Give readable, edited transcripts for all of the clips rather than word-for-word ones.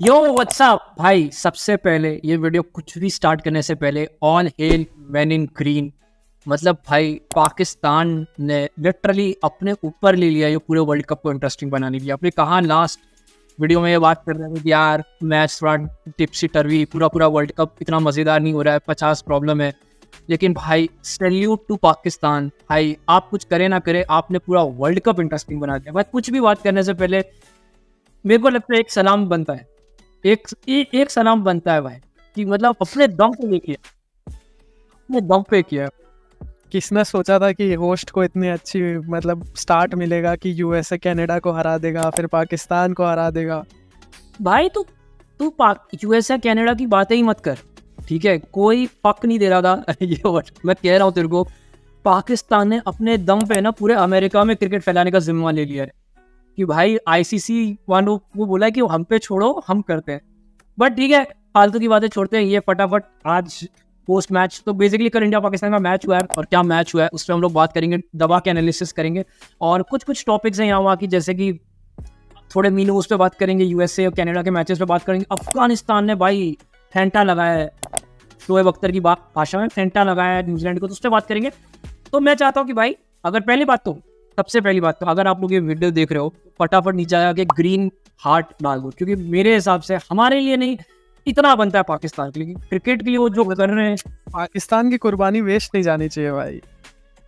यो WhatsApp भाई, सबसे पहले ये वीडियो कुछ भी स्टार्ट करने से पहले all hello man in green. मतलब भाई, पाकिस्तान ने लिटरली अपने ऊपर ले लिया ये पूरे वर्ल्ड कप को इंटरेस्टिंग बनाने के लिए। आपने कहा लास्ट वीडियो में ये बात कर रहे थे कि यार मैच थोड़ा टिप्सी टर्वी, पूरा पूरा वर्ल्ड कप इतना मज़ेदार नहीं हो रहा है, 50 प्रॉब्लम है। लेकिन भाई सैल्यूट टू पाकिस्तान। भाई आप कुछ करें ना करें, आपने पूरा वर्ल्ड कप इंटरेस्टिंग बना दिया। भाई कुछ भी बात करने से पहले मेरे को लगता है एक सलाम बनता है, एक सलाम बनता है भाई, कि मतलब अपने दम पे ये किया, अपने दम पे किया। किसने सोचा था कि होस्ट को इतनी अच्छी मतलब स्टार्ट मिलेगा कि यूएसए कनाडा को हरा देगा, फिर पाकिस्तान को हरा देगा। भाई तू तू यूएसए कनाडा की बातें ही मत कर, ठीक है? कोई पक नहीं दे रहा था ये मैं कह रहा हूँ तेरे को, पाकिस्तान ने अपने दम पे ना पूरे अमेरिका में क्रिकेट फैलाने का जिम्मा ले लिया है कि भाई आईसीसी वालों को बोला है कि हम पे छोड़ो, हम करते हैं। बट ठीक है, फालतू की बातें छोड़ते हैं। ये फटाफट आज पोस्ट मैच, तो बेसिकली कल इंडिया पाकिस्तान का मैच हुआ है और क्या मैच हुआ है उस पर हम लोग बात करेंगे, दबा के एनालिसिस करेंगे। और कुछ टॉपिक्स हैं यहाँ वहाँ की, जैसे कि थोड़े मीनू उस पर बात करेंगे, यूएसए और कनाडा के मैचेस पे बात करेंगे। अफगानिस्तान ने भाई फेंटा लगाया है, शोएब अख्तर की भाषा में फेंटा लगाया है न्यूजीलैंड को, तो उस पर बात करेंगे। तो मैं चाहता हूँ कि भाई, अगर सबसे पहली बात तो अगर आप लोग ये वीडियो देख रहे हो, फटाफट नीचे आके ग्रीन हार्ट डाल दो, क्योंकि मेरे हिसाब से हमारे लिए नहीं, इतना बनता है पाकिस्तान के लिए, क्रिकेट के लिए वो जो कर रहे हैं। पाकिस्तान की कुर्बानी वेस्ट नहीं जानी चाहिए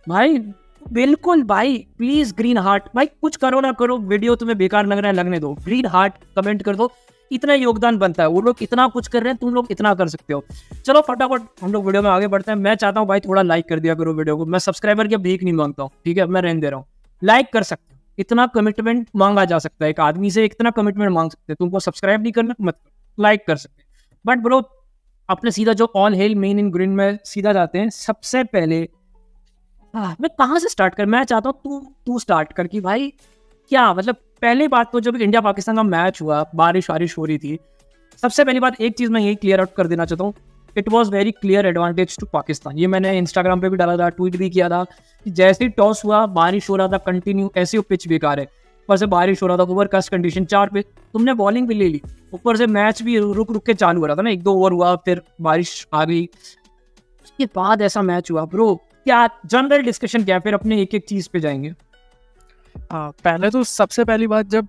भाई बिल्कुल भाई, प्लीज ग्रीन हार्ट। भाई कुछ करो ना करो, वीडियो तुम्हें बेकार लग रहा है लगने दो, ग्रीन हार्ट कमेंट कर दो, इतना योगदान बनता है। वो लोग इतना कुछ कर रहे हैं, तुम लोग इतना कर सकते हो। चलो फटाफट हम लोग वीडियो में आगे बढ़ते हैं। मैं चाहता हूँ भाई थोड़ा लाइक कर दिया करो वीडियो को। मैं सब्सक्राइबर की अब भीख नहीं मांगता हूँ, ठीक है? मैं रहने दे रहा हूँ, लाइक कर सकते हो। इतना कमिटमेंट मांगा जा सकता है, एक आदमी से इतना कमिटमेंट मांग सकते हैं। तुमको सब्सक्राइब नहीं करना, मत लाइक कर सकते। बट ब्रो, अपने सीधा जो ऑल हेल मेन इन ग्रीन में सीधा जाते हैं। सबसे पहले मैं कहाँ से स्टार्ट कर, मैं चाहता हूँ तू स्टार्ट कर कि भाई क्या मतलब। पहली बात तो जब इंडिया पाकिस्तान का मैच हुआ, बारिश वारिश हो रही थी, सबसे पहली बात एक चीज़ मैं यही क्लियर आउट कर देना चाहता हूँ, it was very clear advantage to Pakistan. ये मैंने इंस्टाग्राम पे भी डाला था, ट्वीट भी किया था कि जैसे ही टॉस हुआ, बारिश हो रहा था कंटिन्यू, ऐसे वो पिच बेकार है, ऊपर से बारिश हो रहा था, ओवर कास्ट कंडीशन, 4 पे तुमने बॉलिंग भी ले ली, ऊपर से मैच भी रुक रुक के चालू हो रहा था ना, 1-2 ओवर हुआ, फिर बारिश आ गई, उसके बाद ऐसा मैच हुआ। ब्रो क्या जनरल डिस्कशन क्या, फिर अपने एक एक चीज़ पे जाएंगे। हाँ, पहले तो सबसे पहली बात जब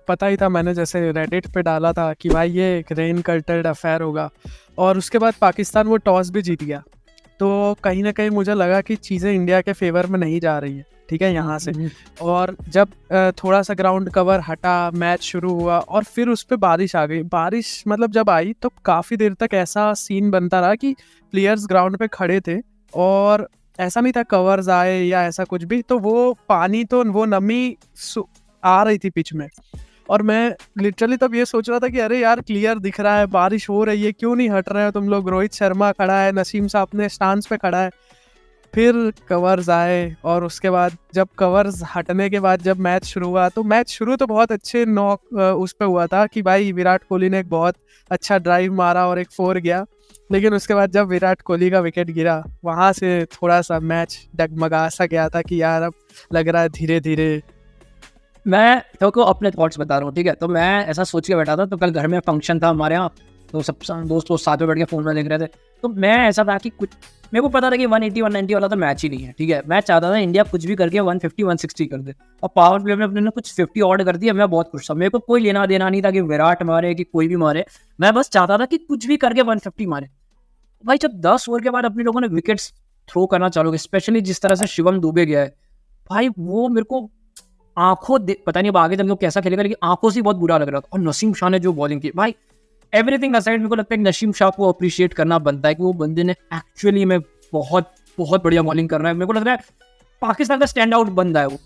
पता ही था, मैंने जैसे रेडिट पे डाला था कि भाई ये एक रेन कर्टेड अफेयर होगा, और उसके बाद पाकिस्तान वो टॉस भी जीत गया, तो कहीं ना कहीं मुझे लगा कि चीज़ें इंडिया के फेवर में नहीं जा रही है, ठीक है, यहाँ से। और जब थोड़ा सा ग्राउंड कवर हटा, मैच शुरू हुआ, और फिर उस पर बारिश आ गई। बारिश मतलब जब आई तो काफ़ी देर तक ऐसा सीन बनता रहा कि प्लेयर्स ग्राउंड पे खड़े थे, और ऐसा नहीं था कवर्स आए या ऐसा कुछ भी, तो वो पानी, तो वो नमी आ रही थी पिच में। और मैं लिटरली तब ये सोच रहा था कि अरे यार क्लियर दिख रहा है, बारिश हो रही है, क्यों नहीं हट रहे हो तुम लोग। रोहित शर्मा खड़ा है, नसीम साहब अपने स्टांस पे खड़ा है। फिर कवर्स आए, और उसके बाद जब कवर्स हटने के बाद जब मैच शुरू हुआ, तो मैच शुरू तो बहुत अच्छे नॉक उस पर हुआ था कि भाई विराट कोहली ने एक बहुत अच्छा ड्राइव मारा और एक 4 गया। लेकिन उसके बाद जब विराट कोहली का विकेट गिरा, वहाँ से थोड़ा सा मैच डगमगा सा गया था कि यार अब लग रहा है धीरे धीरे। मैं तो अपने थॉट्स बता रहा हूँ, ठीक है? तो मैं ऐसा सोच के बैठा था, तो कल घर में फंक्शन था हमारे यहाँ, तो सब दोस्त साथ में बैठ के फोन में देख रहे थे। तो मैं ऐसा था कि कुछ मेरे को पता था कि 180-190 वाला तो मैच ही नहीं है, ठीक है? मैं चाहता था इंडिया कुछ भी करके 150-160 कर दे, और पावर प्ले में अपने ने कुछ 50 ऑर्ड कर दिया। मैं बहुत खुश था, मेरे को कोई लेना देना नहीं था कि विराट मारे कि कोई भी मारे, मैं बस चाहता था कि कुछ भी करके 150 मारे। भाई जब 10 ओवर के बाद अपने लोगों ने विकेट्स थ्रो करना चालू किया, स्पेशली जिस तरह से शिवम दुबे गया है, भाई वो मेरे को पता नहीं अब आगे चल के कैसा खेलेगा, लेकिन आंखों से बहुत बुरा लग रहा था। और नसीम शाह ने जो बॉलिंग की, भाई एवरीथिंग असाइड, मेरे को लगता है कि नसीम शाह को अप्रिशिएट करना बनता है कि वो बंदे ने एक्चुअली में बहुत बहुत बढ़िया बॉलिंग कर रहा है। मेरे को लग रहा है पाकिस्तान का स्टैंड आउट बंदा है वो।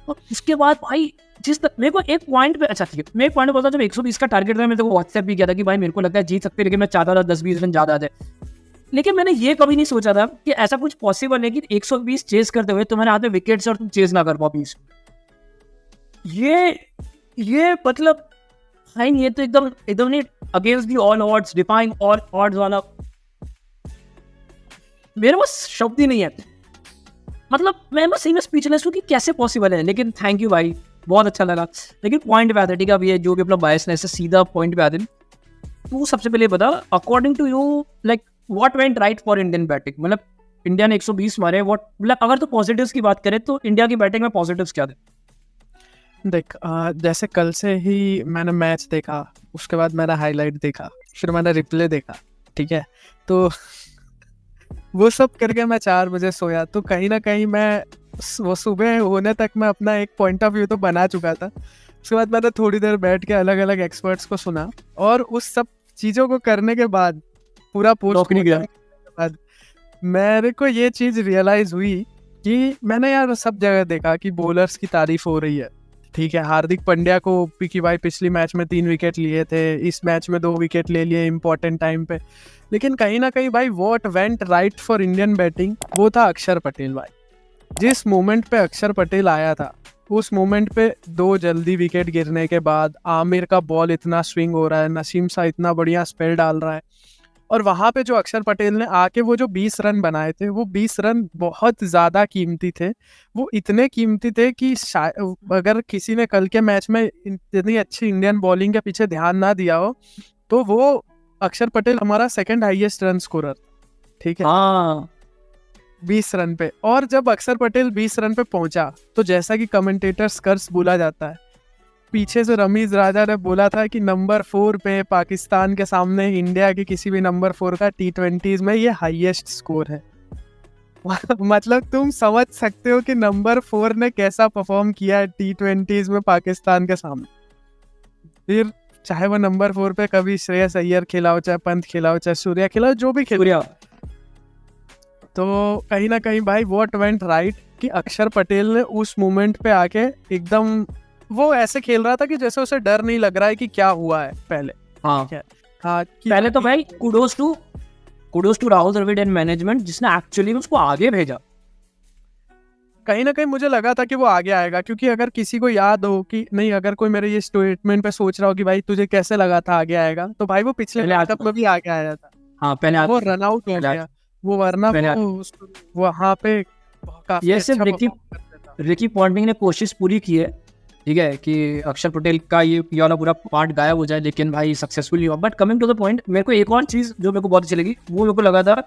और उसके बाद भाई मेरे को एक पॉइंट पे, अच्छा ठीक है, मैं एक पॉइंट पे बोलता, जब 120 का टारगेट था, मैं तो व्हाट्सएप भी किया था कि भाई मेरे को लगता है जीत सकते, लेकिन मैं चाहता था 10-20 रन ज्यादा आ जाए। लेकिन मैंने ये कभी नहीं सोचा था कि ऐसा कुछ पॉसिबल है कि 120 चेज करते हुए तुम्हारे हाथ में विकेट्स और तुम चेज ना कर पाओ 20। ये मतलब भाई, ये तो एकदम एकदम नहीं, against the all odds, defying all odds वाला, मेरे पास शब्द ही नहीं है। मतलब मैं बस में स्पीचलेस हूँ कि कैसे पॉसिबल है। लेकिन थैंक यू भाई, बहुत अच्छा लगा। लेकिन पॉइंट पे आते, ठीक है? अब ये जो भी अपना बायस है, सीधा पॉइंट पे आते हैं तू सबसे पहले बता, according to you like what went right for Indian batting? मतलब इंडिया ने 120 मारे, व्हाट मतलब अगर तो पॉजिटिव्स की बात करें तो इंडिया की बैटिंग में पॉजिटिव्स क्या थे? देख जैसे कल से ही मैंने मैच देखा, उसके बाद मैंने हाईलाइट देखा, फिर मैंने रिप्ले देखा, ठीक है, तो वो सब करके मैं 4 बजे सोया, तो कहीं ना कहीं मैं वो सुबह होने तक मैं अपना एक पॉइंट ऑफ व्यू तो बना चुका था। उसके बाद मैंने थोड़ी देर बैठ के अलग अलग एक्सपर्ट्स को सुना, और उस सब चीज़ों को करने के बाद पूरा पोस्ट नहीं गया। बाद मेरे को ये चीज़ रियलाइज हुई कि मैंने यार सब जगह देखा कि बॉलर्स की तारीफ हो रही है, ठीक है, हार्दिक पांड्या को पीकी भाई पिछली मैच में 3 विकेट लिए थे, इस मैच में 2 विकेट ले लिए इंपॉर्टेंट टाइम पे, लेकिन कहीं ना कहीं भाई what went right for Indian batting वो था अक्षर पटेल भाई। जिस मोमेंट पे अक्षर पटेल आया था, उस मोमेंट पे 2 जल्दी विकेट गिरने के बाद आमिर का बॉल इतना स्विंग हो रहा है, नसीम सा इतना बढ़िया स्पेल डाल रहा है, और वहाँ पे जो अक्षर पटेल ने आके वो जो 20 रन बनाए थे, वो 20 रन बहुत ज़्यादा कीमती थे। वो इतने कीमती थे कि अगर किसी ने कल के मैच में इतनी अच्छी इंडियन बॉलिंग के पीछे ध्यान ना दिया हो, तो वो अक्षर पटेल हमारा सेकंड हाईएस्ट रन स्कोरर, ठीक है, हाँ 20 रन पे। और जब अक्षर पटेल 20 रन पे पहुंचा, तो जैसा कि कमेंटेटर्स कर्स बोला जाता है, पीछे से रमीज राजा ने बोला था कि नंबर 4 पे पाकिस्तान के सामने इंडिया के किसी भी नंबर 4 का T20s में ये हाईएस्ट स्कोर है। मतलब तुम समझ सकते हो कि नंबर 4 ने कैसा परफॉर्म किया है T20s में पाकिस्तान के सामने। फिर चाहे वो नंबर 4 पे कभी श्रेयस अय्यर खेला हो, चाहे पंत खेला हो, चाहे सूर्या खेला हो, जो भी खेला, तो कहीं ना कहीं भाई व्हाट वेंट राइट कि अक्षर पटेल ने उस मोमेंट पे आके एकदम वो ऐसे खेल रहा था कि जैसे उसे डर नहीं लग रहा है कि क्या हुआ है पहले। हाँ हाँ पहले तो भाई kudos to Rahul Dravid and management जिसने एक्चुअली उसको आगे भेजा। कहीं ना कहीं मुझे लगा था कि वो आगे आएगा, क्योंकि अगर किसी को याद हो कि नहीं, अगर कोई मेरे ये स्टेटमेंट पे सोच रहा हो कि भाई तुझे कैसे लगा था आगे आएगा, तो भाई वो पिछले वर्ल्ड में भी आगे आया था। हाँ पहले वो रन आउट हो गया, वो वरना वहाँ पे ये सिर्फ रिकी पॉन्टिंग ने कोशिश पूरी की है, ठीक है, कि अक्षर पटेल का ये वाला पूरा पार्ट गायब हो जाए, लेकिन भाई सक्सेसफुल नहीं हुआ। But coming to the point, मेरे को एक और चीज़ जो मेरे को बहुत अच्छी लगी, वो मेरे को लगा था,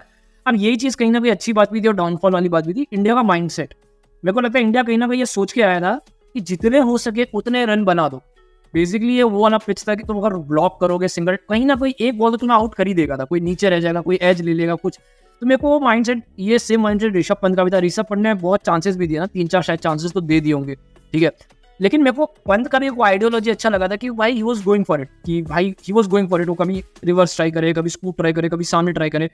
अब यही चीज़ कहीं ना कहीं अच्छी बात भी थी और डाउनफॉल वाली बात भी थी, इंडिया का माइंडसेट। मेरे को लगता है इंडिया कहीं ना कहीं ये सोच के आया था कि जितने हो सके उतने रन बना दो। बेसिकली ये वो वाला पिच था कि तुम अगर ब्लॉक करोगे सिंगल, कहीं ना कोई एक बॉल तो तुम्हें आउट कर ही देगा था, कोई नीचे रह जाएगा, कोई एज ले लेगा कुछ। तो मेरे को वो माइंडसेट, ये सेम माइंडसेट ऋषभ पंत का भी था। ऋषभ पंत ने बहुत चांसेस भी दिए ना, 3-4 शायद चांसेस तो दे दिए होंगे, ठीक है, लेकिन मेरे को पंत का भी एक आइडियोलॉजी अच्छा लगा था कि भाई he was going for it, कि भाई he was going for it. वो कभी रिवर्स ट्राई करे, कभी स्कूप ट्राई करे, कभी सामने ट्राई करे।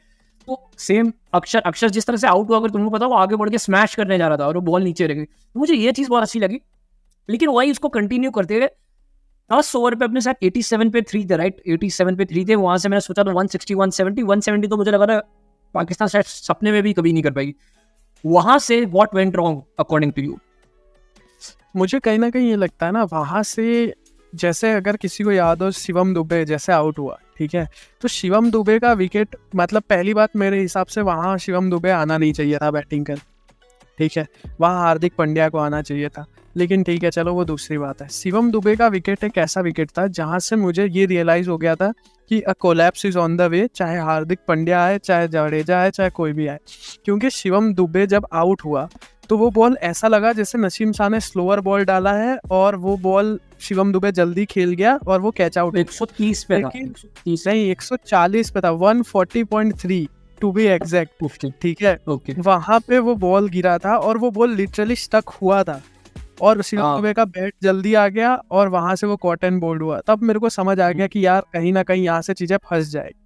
तो सेम अक्षर जिस तरह से आउट हुआ, अगर तुमको पता, वो आगे बढ़ के स्मैश करने जा रहा था और वो बॉल नीचे रह गई। तो मुझे ये चीज़ बहुत अच्छी लगी, लेकिन वही उसको कंटिन्यू करते हुए 10 ओवर पे अपने साथ 87 पे 3 थे, राइट, 87 पे 3 थे। वहाँ से मैंने सोचा था 160, 170 तो मुझे लगा था पाकिस्तान शायद सपने में भी कभी नहीं कर पाएगी। वहाँ से what went wrong according to you? मुझे कहीं ना कहीं ये लगता है ना, वहाँ से जैसे अगर किसी को याद हो शिवम दुबे जैसे आउट हुआ, ठीक है, तो शिवम दुबे का विकेट, मतलब पहली बात मेरे हिसाब से वहाँ शिवम दुबे आना नहीं चाहिए था बैटिंग कर, ठीक है, वहाँ हार्दिक पांड्या को आना चाहिए था, लेकिन ठीक है चलो वो दूसरी बात है। शिवम दुबे का विकेट एक ऐसा विकेट था जहाँ से मुझे ये रियलाइज़ हो गया था कि a collapse is on the way, चाहे हार्दिक पांड्या आए, चाहे जडेजा आए, चाहे कोई भी आए, क्योंकि शिवम दुबे जब आउट हुआ तो वो बॉल ऐसा लगा जैसे नसीम शाह ने स्लोअर बॉल डाला है और वो बॉल शिवम दुबे जल्दी खेल गया और वो कैच आउट 130 पे था, 130 नहीं 140 पे था, 140.3 टू बी एग्जैक्ट, ठीक है, वहां पे वो बॉल गिरा था और वो बॉल लिटरली स्टक हुआ था और शिवम दुबे का बैट जल्दी आ गया और वहां से वो कॉटन बोल्ड हुआ। तब मेरे को समझ आ गया कि यार कहीं ना कहीं यहाँ से चीजें फंस जाएगी,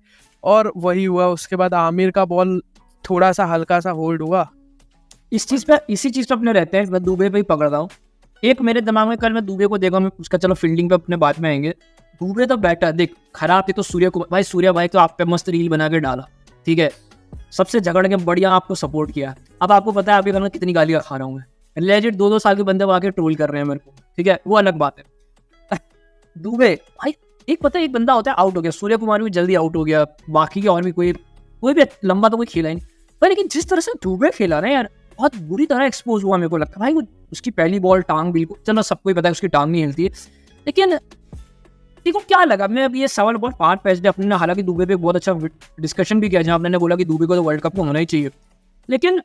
और वही हुआ। उसके बाद आमिर का बॉल थोड़ा सा हल्का सा होल्ड हुआ। इसी चीज पे अपने रहते हैं, मैं दुबे पे ही पकड़ रहा हूँ। एक मेरे दिमाग में, कल मैं दुबे को देखा, मैं उसका चलो फील्डिंग पे अपने बाद में आएंगे। दुबे तो बैटर देख खराब थी, तो सूर्या भाई तो आप पे मस्त रील बना के डाला, ठीक है, सबसे झगड़ के बढ़िया आपको सपोर्ट किया। अब आपको पता है आपके घर में कितनी गालियाँ खा रहा हूँ मैं, लेजिट 2-2 साल के बंदे आके ट्रोल कर रहे हैं मेरे को, ठीक है, वो अलग बात है। दुबे भाई, एक पता है एक बंदा होता है आउट हो गया, सूर्य कुमार भी जल्दी आउट हो गया, बाकी के और भी कोई भी लंबा तो कोई खेला ही नहीं भाई, लेकिन जिस तरह से दुबे खेला ना यार, बहुत बुरी तरह एक्सपोज हुआ। मेरे को लगता है भाई वो उसकी पहली बॉल टांग, बिल्कुल चलो सबको ही पता है उसकी टांग नहीं हिलती है, लेकिन देखो क्या लगा, मैं अब ये सवाल बहुत पार पैच अपने ने, हालांकि दुबे पे बहुत अच्छा डिस्कशन भी किया जहाँ आपने बोला कि दुबे को तो वर्ल्ड कप में होना ही चाहिए, लेकिन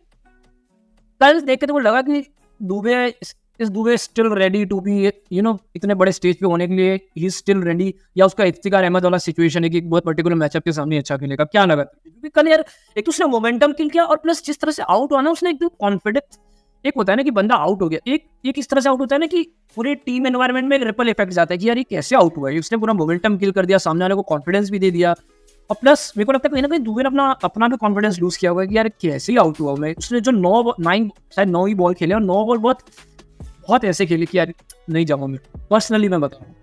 कल देख के तो लगा कि Dube is Dube still ready to be इतने बड़े स्टेज पे होने के लिए, ही स्टिल रेडी, या उसका इफ्तिकार अहमद वाला सिचुएशन है कि एक बहुत पर्टिकुलर मैचअप के सामने अच्छा खेलेगा, क्या लगा? क्योंकि कल यार एक तो उसने मोमेंटम किल किया, और प्लस जिस तरह से आउट हुआ ना उसने, एकदम कॉन्फिडेंस, एक होता है ना कि बंदा आउट हो गया, एक इस तरह से आउट होता है ना कि पूरे टीम एनवायरनमेंट में एक रिपल इफेक्ट जाता है कि यार ये कैसे आउट हुआ है, उसने पूरा मोमेंटम किल कर दिया, सामने वाले को कॉन्फिडेंस भी दे दिया, और प्लस मेरे को लगता है कहीं ना कहीं दुबे ने अपना भी कॉन्फिडेंस लूज किया होगा कि यार कैसे ही आउट हुआ मैं, उसने जो 9 ही बॉल खेले, और 9 बॉल बहुत ऐसे खेले कि यार नहीं जाऊंगा, मैं पर्सनली मैं बताऊँ।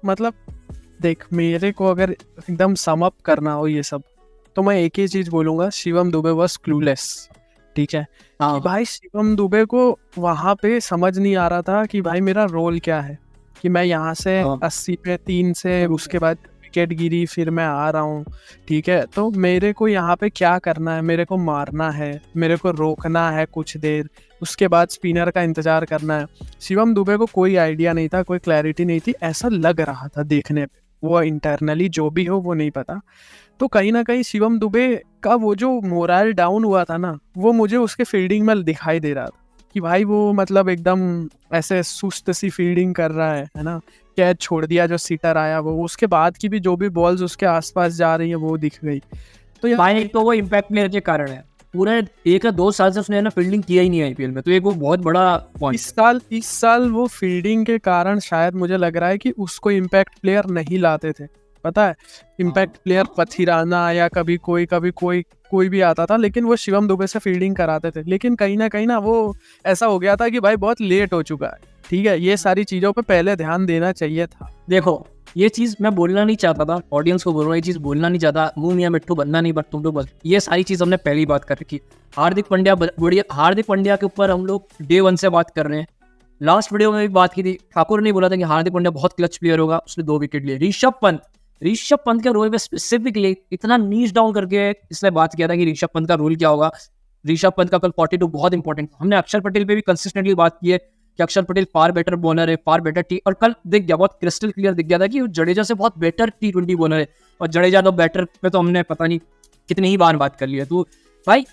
मतलब देख, मेरे को अगर एकदम सम अप करना हो ये सब, तो मैं एक ही चीज बोलूंगा, शिवम दुबे वाज क्लूलेस। ठीक है कि भाई शिवम दुबे को वहां पे समझ नहीं आ रहा था कि भाई मेरा रोल क्या है, कि मैं यहाँ से 80 पे 3 से उसके बाद विकेट गिरी, फिर मैं आ रहा हूँ, ठीक है, तो मेरे को यहाँ पे क्या करना है, मेरे को मारना है, मेरे को रोकना है कुछ देर, उसके बाद स्पिनर का इंतजार करना है। शिवम दुबे को कोई आइडिया नहीं था, कोई क्लैरिटी नहीं थी, ऐसा लग रहा था देखने पे, वो इंटरनली जो भी हो वो नहीं पता। तो कहीं ना कहीं शिवम दुबे का वो जो मोरल डाउन हुआ था ना, वो मुझे उसके फील्डिंग में दिखाई दे रहा था कि भाई वो मतलब एकदम ऐसे सुस्त सी फील्डिंग कर रहा है ना, कैच छोड़ दिया जो सीटर आया वो, उसके बाद की भी जो भी बॉल्स उसके आसपास जा रही है वो दिख गई। तो भाई एक तो वो इम्पैक्ट प्लेयर के कारण है, पूरे 1 या 2 साल से उसने ना फील्डिंग किया ही नहीं है आईपीएल में, तो एक वो बहुत बड़ा पॉइंट। इस साल वो फील्डिंग के कारण शायद मुझे लग रहा है कि उसको इम्पैक्ट प्लेयर नहीं लाते थे, पता है, इम्पैक्ट प्लेयर पथिराना या कभी कोई भी आता था, लेकिन वो शिवम दुबे से फील्डिंग कराते थे। लेकिन कहीं ना वो ऐसा हो गया था कि भाई बहुत लेट हो चुका है, ठीक है, ये सारी चीजों पे पहले ध्यान देना चाहिए था। देखो ये चीज मैं बोलना नहीं चाहता था, ऑडियंस को बोल रहा हूँ, ये चीज बोलना नहीं चाहता, मुंह मियां मिट्टू बनना नहीं, बट तुम लोग बस ये सारी चीज हमने पहली बात कर रखी। हार्दिक पांड्या के ऊपर हम लोग डे 1 से बात कर रहे हैं, लास्ट वीडियो में भी बात की थी, ठाकुर ने बोला था कि हार्दिक पांड्या बहुत क्लच प्लेयर होगा, उसने 2 विकेट लिए। ऋषभ पंत के रोल पे स्पेसिफिकली इतना नीच डाउन करके इसलिए बात किया था कि ऋषभ पंत का रोल क्या होगा। ऋषभ पंत का कल 42 बहुत इंपॉर्टेंट। हमने अक्षर पटेल पे भी कंसिस्टेंटली बात की है कि अक्षर पटेल फार बेटर बॉलर है, फार बेटर टी, और कल दिख गया, बहुत क्रिस्टल क्लियर दिख गया था कि जडेजा से बहुत बेटर T20 बॉलर है, और जडेजा तो बैटर पे तो हमने पता नहीं कितनी ही बार बात कर ली है। तो भाई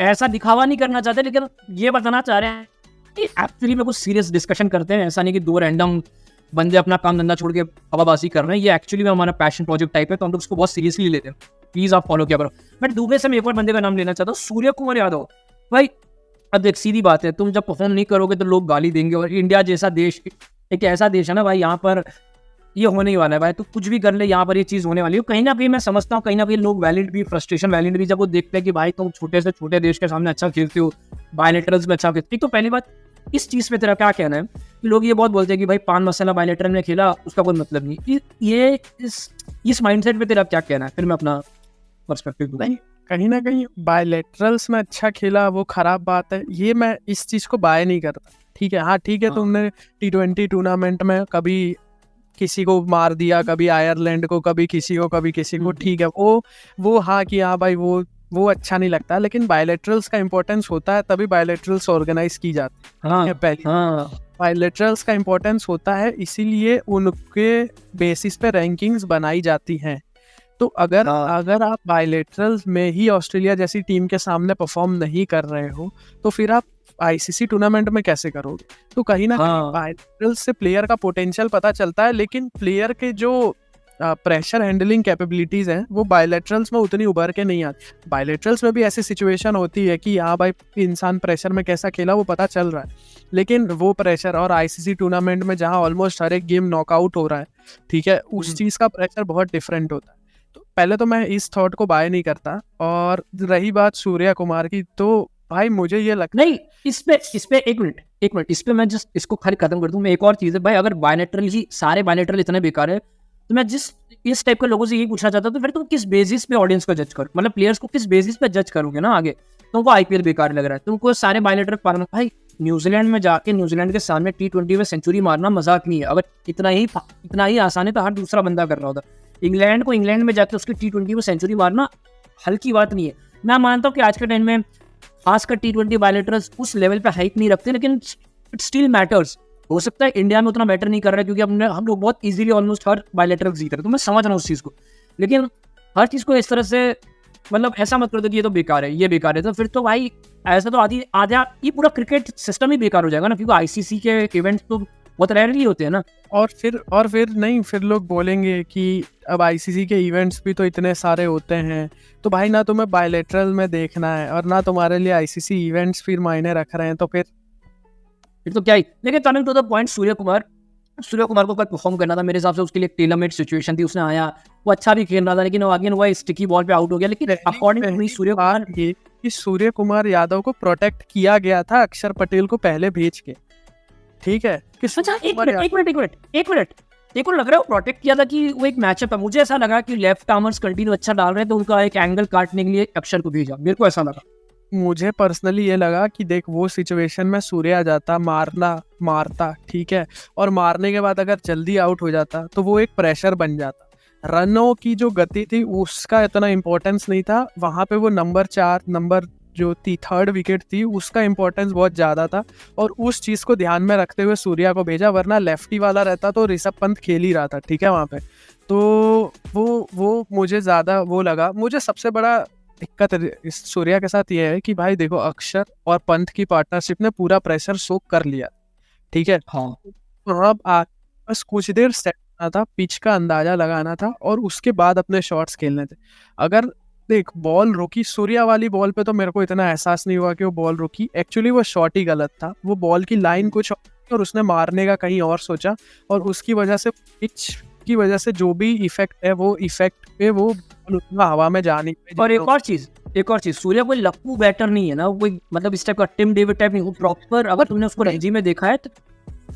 ऐसा दिखावा नहीं करना चाहते, लेकिन ये बताना चाह रहे हैं कि एक्चुअली में कुछ सीरियस डिस्कशन करते हैं, ऐसा नहीं कि 2 रैंडम बंदे अपना काम धंधा छोड़ के हवाबाजी कर रहे हैं। ये एक्चुअली में हमारा पैशन प्रोजेक्ट टाइप है, तो हम लोग उसको बहुत सीरियसली लेते हैं, प्लीज आप फॉलो किया करो। बट दुबे से मैं एक और बंदे का नाम लेना चाहता हूँ, सूर्य कुमार यादव। भाई अब देख सीधी बात है, तुम जब परफॉर्म नहीं करोगे तो लोग गाली देंगे, और इंडिया जैसा देश एक ऐसा देश है ना भाई, यहाँ पर ये होने ही वाला है भाई, तो कुछ भी कर ले यहाँ पर ये चीज़ होने वाली है। कहीं ना कहीं मैं समझता हूँ, कहीं ना कहीं लोग वैलिड भी, फ्रस्ट्रेशन वैलिड भी, जब वो देखते हैं कि भाई तुम छोटे से छोटे देश के सामने अच्छा खेलते हो, बायलेटरल्स में अच्छा खेलते हो। तो पहली बात इस चीज़ पे तेरा क्या कहना है कि लोग ये बहुत बोलते हैं कि भाई पान मसाला बायलेटरल में खेला उसका कोई मतलब नहीं, ये इस माइंडसेट पे तेरा क्या कहना है? फिर मैं अपना पर्सपेक्टिव दूंगा। कहीं ना कहीं बायलेटरल्स में अच्छा खेला वो खराब बात है, ये मैं इस चीज को बाय नहीं करता, ठीक है। हाँ ठीक है, तुमने T20 टूर्नामेंट में कभी किसी को मार दिया, कभी आयरलैंड को, कभी किसी को, ठीक है, वो हाँ कि हाँ भाई वो अच्छा नहीं लगता, लेकिन बायलेटरल्स का इंपॉर्टेंस होता है तभी बायलेटरल्स ऑर्गेनाइज की जाती है। पहले बायलेटरल्स का इंपॉर्टेंस होता है, इसीलिए उनके बेसिस पे रैंकिंग्स बनाई जाती हैं। तो अगर आप बायलेटरल्स में ही ऑस्ट्रेलिया जैसी टीम के सामने परफॉर्म नहीं कर रहे हो, तो फिर आप आईसीसी टूर्नामेंट में कैसे करोगे? तो कहीं ना कहीं बायलेटरल्स से प्लेयर का पोटेंशियल पता चलता है, लेकिन प्लेयर के जो प्रेशर हैंडलिंग कैपेबिलिटीज हैं वो बायलेटरल्स में उतनी उभर के नहीं आती। बायलेटरल्स में भी ऐसी सिचुएशन होती है कि हाँ भाई इंसान प्रेशर में कैसा खेला वो पता चल रहा है, लेकिन वो प्रेशर और आईसीसी टूर्नामेंट में जहाँ ऑलमोस्ट हर एक गेम नॉकआउट हो रहा है, ठीक है, उस चीज़ का प्रेशर बहुत डिफरेंट होता है। तो पहले तो मैं इस थॉट को बाय नहीं करता। और रही बात सूर्या कुमार की, तो भाई मुझे ये लगता नहीं, इस पे एक मिनट इस पे मैं जस्ट इसको खाली खत्म कर दूं। मैं एक और चीज़ है भाई, अगर बायलेटरल ही सारे बायलेटरल इतने बेकार है, तो मैं इस टाइप के लोगों से यही पूछना चाहता हूँ, तो फिर तुम किस बेसिस पे ऑडियंस को जज करो, मतलब प्लेयर्स को किस बेसिस पे जज करोगे ना आगे? तुमको आईपीएल बेकार लग रहा है, तुमको सारे बायलेटरल पार, भाई न्यूजीलैंड में जाके न्यूजीलैंड के सामने T20 में सेंचुरी मारना मजाक नहीं है। अगर इतना ही आसान है तो हर दूसरा बंदा कर रहा होता। इंग्लैंड को इंग्लैंड में जाके उसकी T20 में सेंचुरी मारना हल्की बात नहीं है। मैं मानता हूँ कि आज के टाइम में खासकर T20 बायलेटरल्स उस लेवल पे हाइप नहीं रखते, लेकिन इट स्टिल मैटर्स। हो सकता है इंडिया में उतना मैटर नहीं कर रहा है क्योंकि हम लोग बहुत इजीली ऑलमोस्ट हर बायलैटरल जीत रहे हैं, तो मैं समझ रहा हूँ उस चीज़ को, लेकिन हर चीज़ को इस तरह से मतलब ऐसा मत कर दो कि ये तो बेकार है, ये बेकार है, तो फिर तो भाई ऐसा तो आधा ये पूरा क्रिकेट सिस्टम ही बेकार हो जाएगा ना, क्योंकि आईसीसी के इवेंट्स तो बहुत रेयरली होते हैं ना। और फिर नहीं, फिर लोग बोलेंगे कि अब आईसीसी के इवेंट्स भी तो इतने सारे होते हैं, तो भाई ना तुम्हें बायलैटरल में देखना है और ना तुम्हारे लिए आईसीसी इवेंट्स फिर मायने रख रहे हैं, तो फिर तो क्या ही। लेकिन coming to the point, Surya Kumar को कल परफॉर्म करना था, मेरे हिसाब से उसके लिए टेलर मेड सिचुएशन थी, उसने आया, वो अच्छा भी खेल रहा था, लेकिन अगेन वो स्टिकी बॉल पे आउट हो गया। लेकिन according to me Surya Kumar Yadav को प्रोटेक्ट किया गया था अक्षर पटेल को पहले भेज के, ठीक है। अच्छा एक मिनट लग रहा है वो प्रोटेक्ट किया था कि वो एक मैचअप है, मुझे ऐसा लगा कि लेफ्ट आर्मर्स कंटिन्यू अच्छा डाल रहे हैं तो उनका एक एंगल काटने के लिए अक्षर को भेजा, मेरे को ऐसा लगा। मुझे पर्सनली ये लगा कि देख वो सिचुएशन में सूर्य आ जाता, मारता, ठीक है, और मारने के बाद अगर जल्दी आउट हो जाता तो वो एक प्रेशर बन जाता। रनों की जो गति थी उसका इतना इम्पोर्टेंस नहीं था वहाँ पे, वो नंबर जो थर्ड विकेट थी उसका इम्पोर्टेंस बहुत ज़्यादा था, और उस चीज़ को ध्यान में रखते हुए सूर्या को भेजा, वरना लेफ्टी वाला रहता तो ऋषभ पंत खेल ही रहा था, ठीक है वहाँ पे। तो वो मुझे ज़्यादा वो लगा। मुझे सबसे बड़ा दिक्कत इस सूर्या के साथ ये है कि भाई देखो अक्षर और पंत की पार्टनरशिप ने पूरा प्रेशर सोक कर लिया, ठीक है। हाँ, अब बस कुछ देर सेट करना था, पिच का अंदाजा लगाना था और उसके बाद अपने शॉट्स खेलने थे। अगर देख बॉल रुकी, सूर्या वाली बॉल पे तो मेरे को इतना एहसास नहीं हुआ कि वो बॉल रुकी, एक्चुअली वो शॉट ही गलत था, वो बॉल की लाइन कुछ और उसने मारने का कहीं और सोचा, और उसकी वजह से पिच की वजह से जो भी इफेक्ट है वो इफेक्ट पे वो हवा में जा नहीं पाई। और एक और चीज, सूर्या कोई लप्पू बैटर नहीं है ना, कोई मतलब इस टाइप का टिम डेविड टाइप नहीं, वो प्रॉपर, अगर तुमने उसको रणजी में देखा है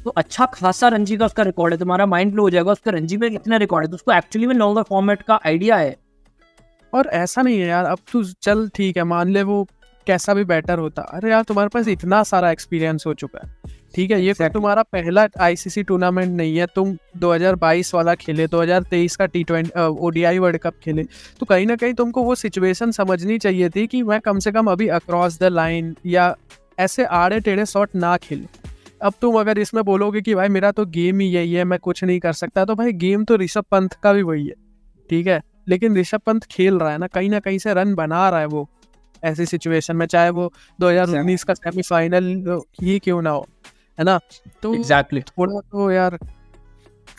तो अच्छा खासा रणजी का उसका रिकॉर्ड है, तुम्हारा माइंड ब्लो हो जाएगा, उसका रणजी में कितना रिकॉर्ड है, तो उसको एक्चुअली में लॉन्गर फॉर्मेट का आइडिया है। और ऐसा नहीं है यार, अब तू चल ठीक है मान ले वो कैसा भी बैटर होता, अरे यार तुम्हारे पास इतना सारा एक्सपीरियंस हो चुका है, ठीक है, ये तुम्हारा पहला आईसीसी टूर्नामेंट नहीं है, तुम 2022 वाला खेले, 2023 का T20 ओडीआई वर्ल्ड कप खेले, तो कहीं ना कहीं तुमको वो सिचुएशन समझनी चाहिए थी कि मैं कम से कम अभी अक्रॉस द लाइन या ऐसे आड़े टेढ़े शॉट ना खेले। अब तुम अगर इसमें बोलोगे कि भाई मेरा तो गेम ही यही है, मैं कुछ नहीं कर सकता, तो भाई गेम तो ऋषभ पंत का भी वही है, ठीक है, लेकिन ऋषभ पंत खेल रहा है ना कहीं से रन बना रहा है वो ऐसी सिचुएशन में, चाहे वो 2019 का सेमीफाइनल ही क्यों ना हो, है ना। तो एग्जैक्टली थोड़ा तो यार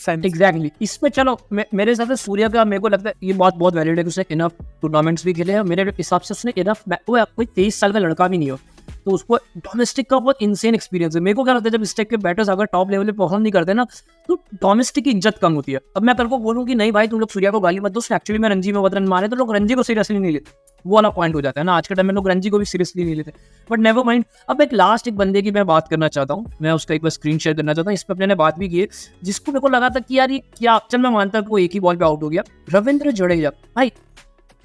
एग्जैक्टली इसमें चलो मेरे हिसाब से सूर्या का मेरे को लगता है ये बहुत वैलिड है कि उसने इनफ टूर्नामेंट्स भी खेले हैं, मेरे हिसाब से उसने इनफ, वो कोई 23 साल का लड़का भी नहीं हो तो उसको डोमेस्टिक का बहुत इंसेन एक्सपीरियंस है। मेरे को क्या लगता है जब इस टाइप के बैटर्स अगर टॉप लेवल पे परफॉर्म नहीं करते ना तो डोमेस्टिक की इज्जत कम होती है। अब मैं कल को बोलूँ कि नहीं भाई तुम लोग सूर्या को गाली मत दो, उसने एक्चुअली में रणजी में बहुत रन मारे, तो लोग रणजी को सीरियसली नहीं लेते, वो वाला पॉइंट हो जाता है ना, आज के टाइम में लोग रणजी को भी सीरियसली नहीं लेते, बट नेवर माइंड। अब एक लास्ट एक बंदे की मैं बात करना चाहता हूँ, मैं उसका एक बार स्क्रीन शेयर करना चाहता हूँ, इस पर अपने ने बात भी की है, जिसको मेरे को लगा था कि यार ये क्या, चल मैं मानता हूँ वो एक ही बॉल पे आउट हो गया, रविंद्र जडेजा भाई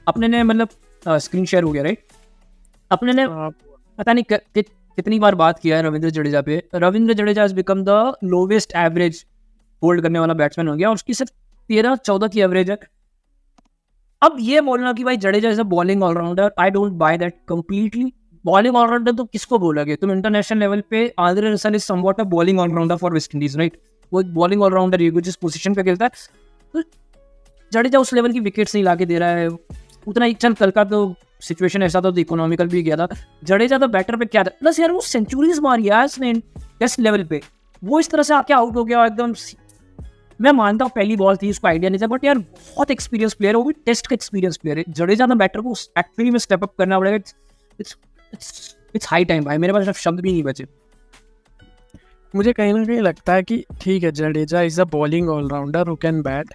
अपने ने मतलब स्क्रीन शेयर हो गया राइट, अपने ने पता नहीं कितनी बार बात किया है रविंद्र जडेजा पे। Ravindra Jadeja has become the lowest average hold करने वाला बैट्समैन हो गया और उसकी सिर्फ 13-14 की एवरेज है। अब ये बोलना कि भाई Jadeja is a bowling allrounder, I don't buy that completely. Bowling allrounder तो किसको बोलोगे तुम, इंटरनेशनल लेवल पे Andre Russell is somewhat a bowling allrounder for West Indies right, वो एक बॉलिंग ऑलराउंडर है जिस पोजीशन पे खेलता है, तो जडेजा उस लेवल की विकेट्स नहीं लाके दे रहा है उतना। चल कल का तो सिचुएशन ऐसा था तो इकोनॉमिकल भी गया था, जडेजा तो बैटर पे क्या था, प्लस यार वो सेंचुरीज मारी है इसने टेस्ट लेवल पे, वो इस तरह से आके आउट हो गया एकदम। मैं मानता हूँ पहली बॉल थी, उसको आइडिया नहीं था, बट यार बहुत एक्सपीरियंस प्लेयर है, वो भी टेस्ट का एक्सपीरियंस प्लेयर है। जडेजा तो बैटर को एक्चुअली में स्टेप अप करना पड़ेगा, इट्स हाई टाइम भाई, मेरे पास शब्द भी नहीं बचे। मुझे कहीं ना कहीं लगता है कि ठीक है Jadeja is a bowling allrounder who can bat,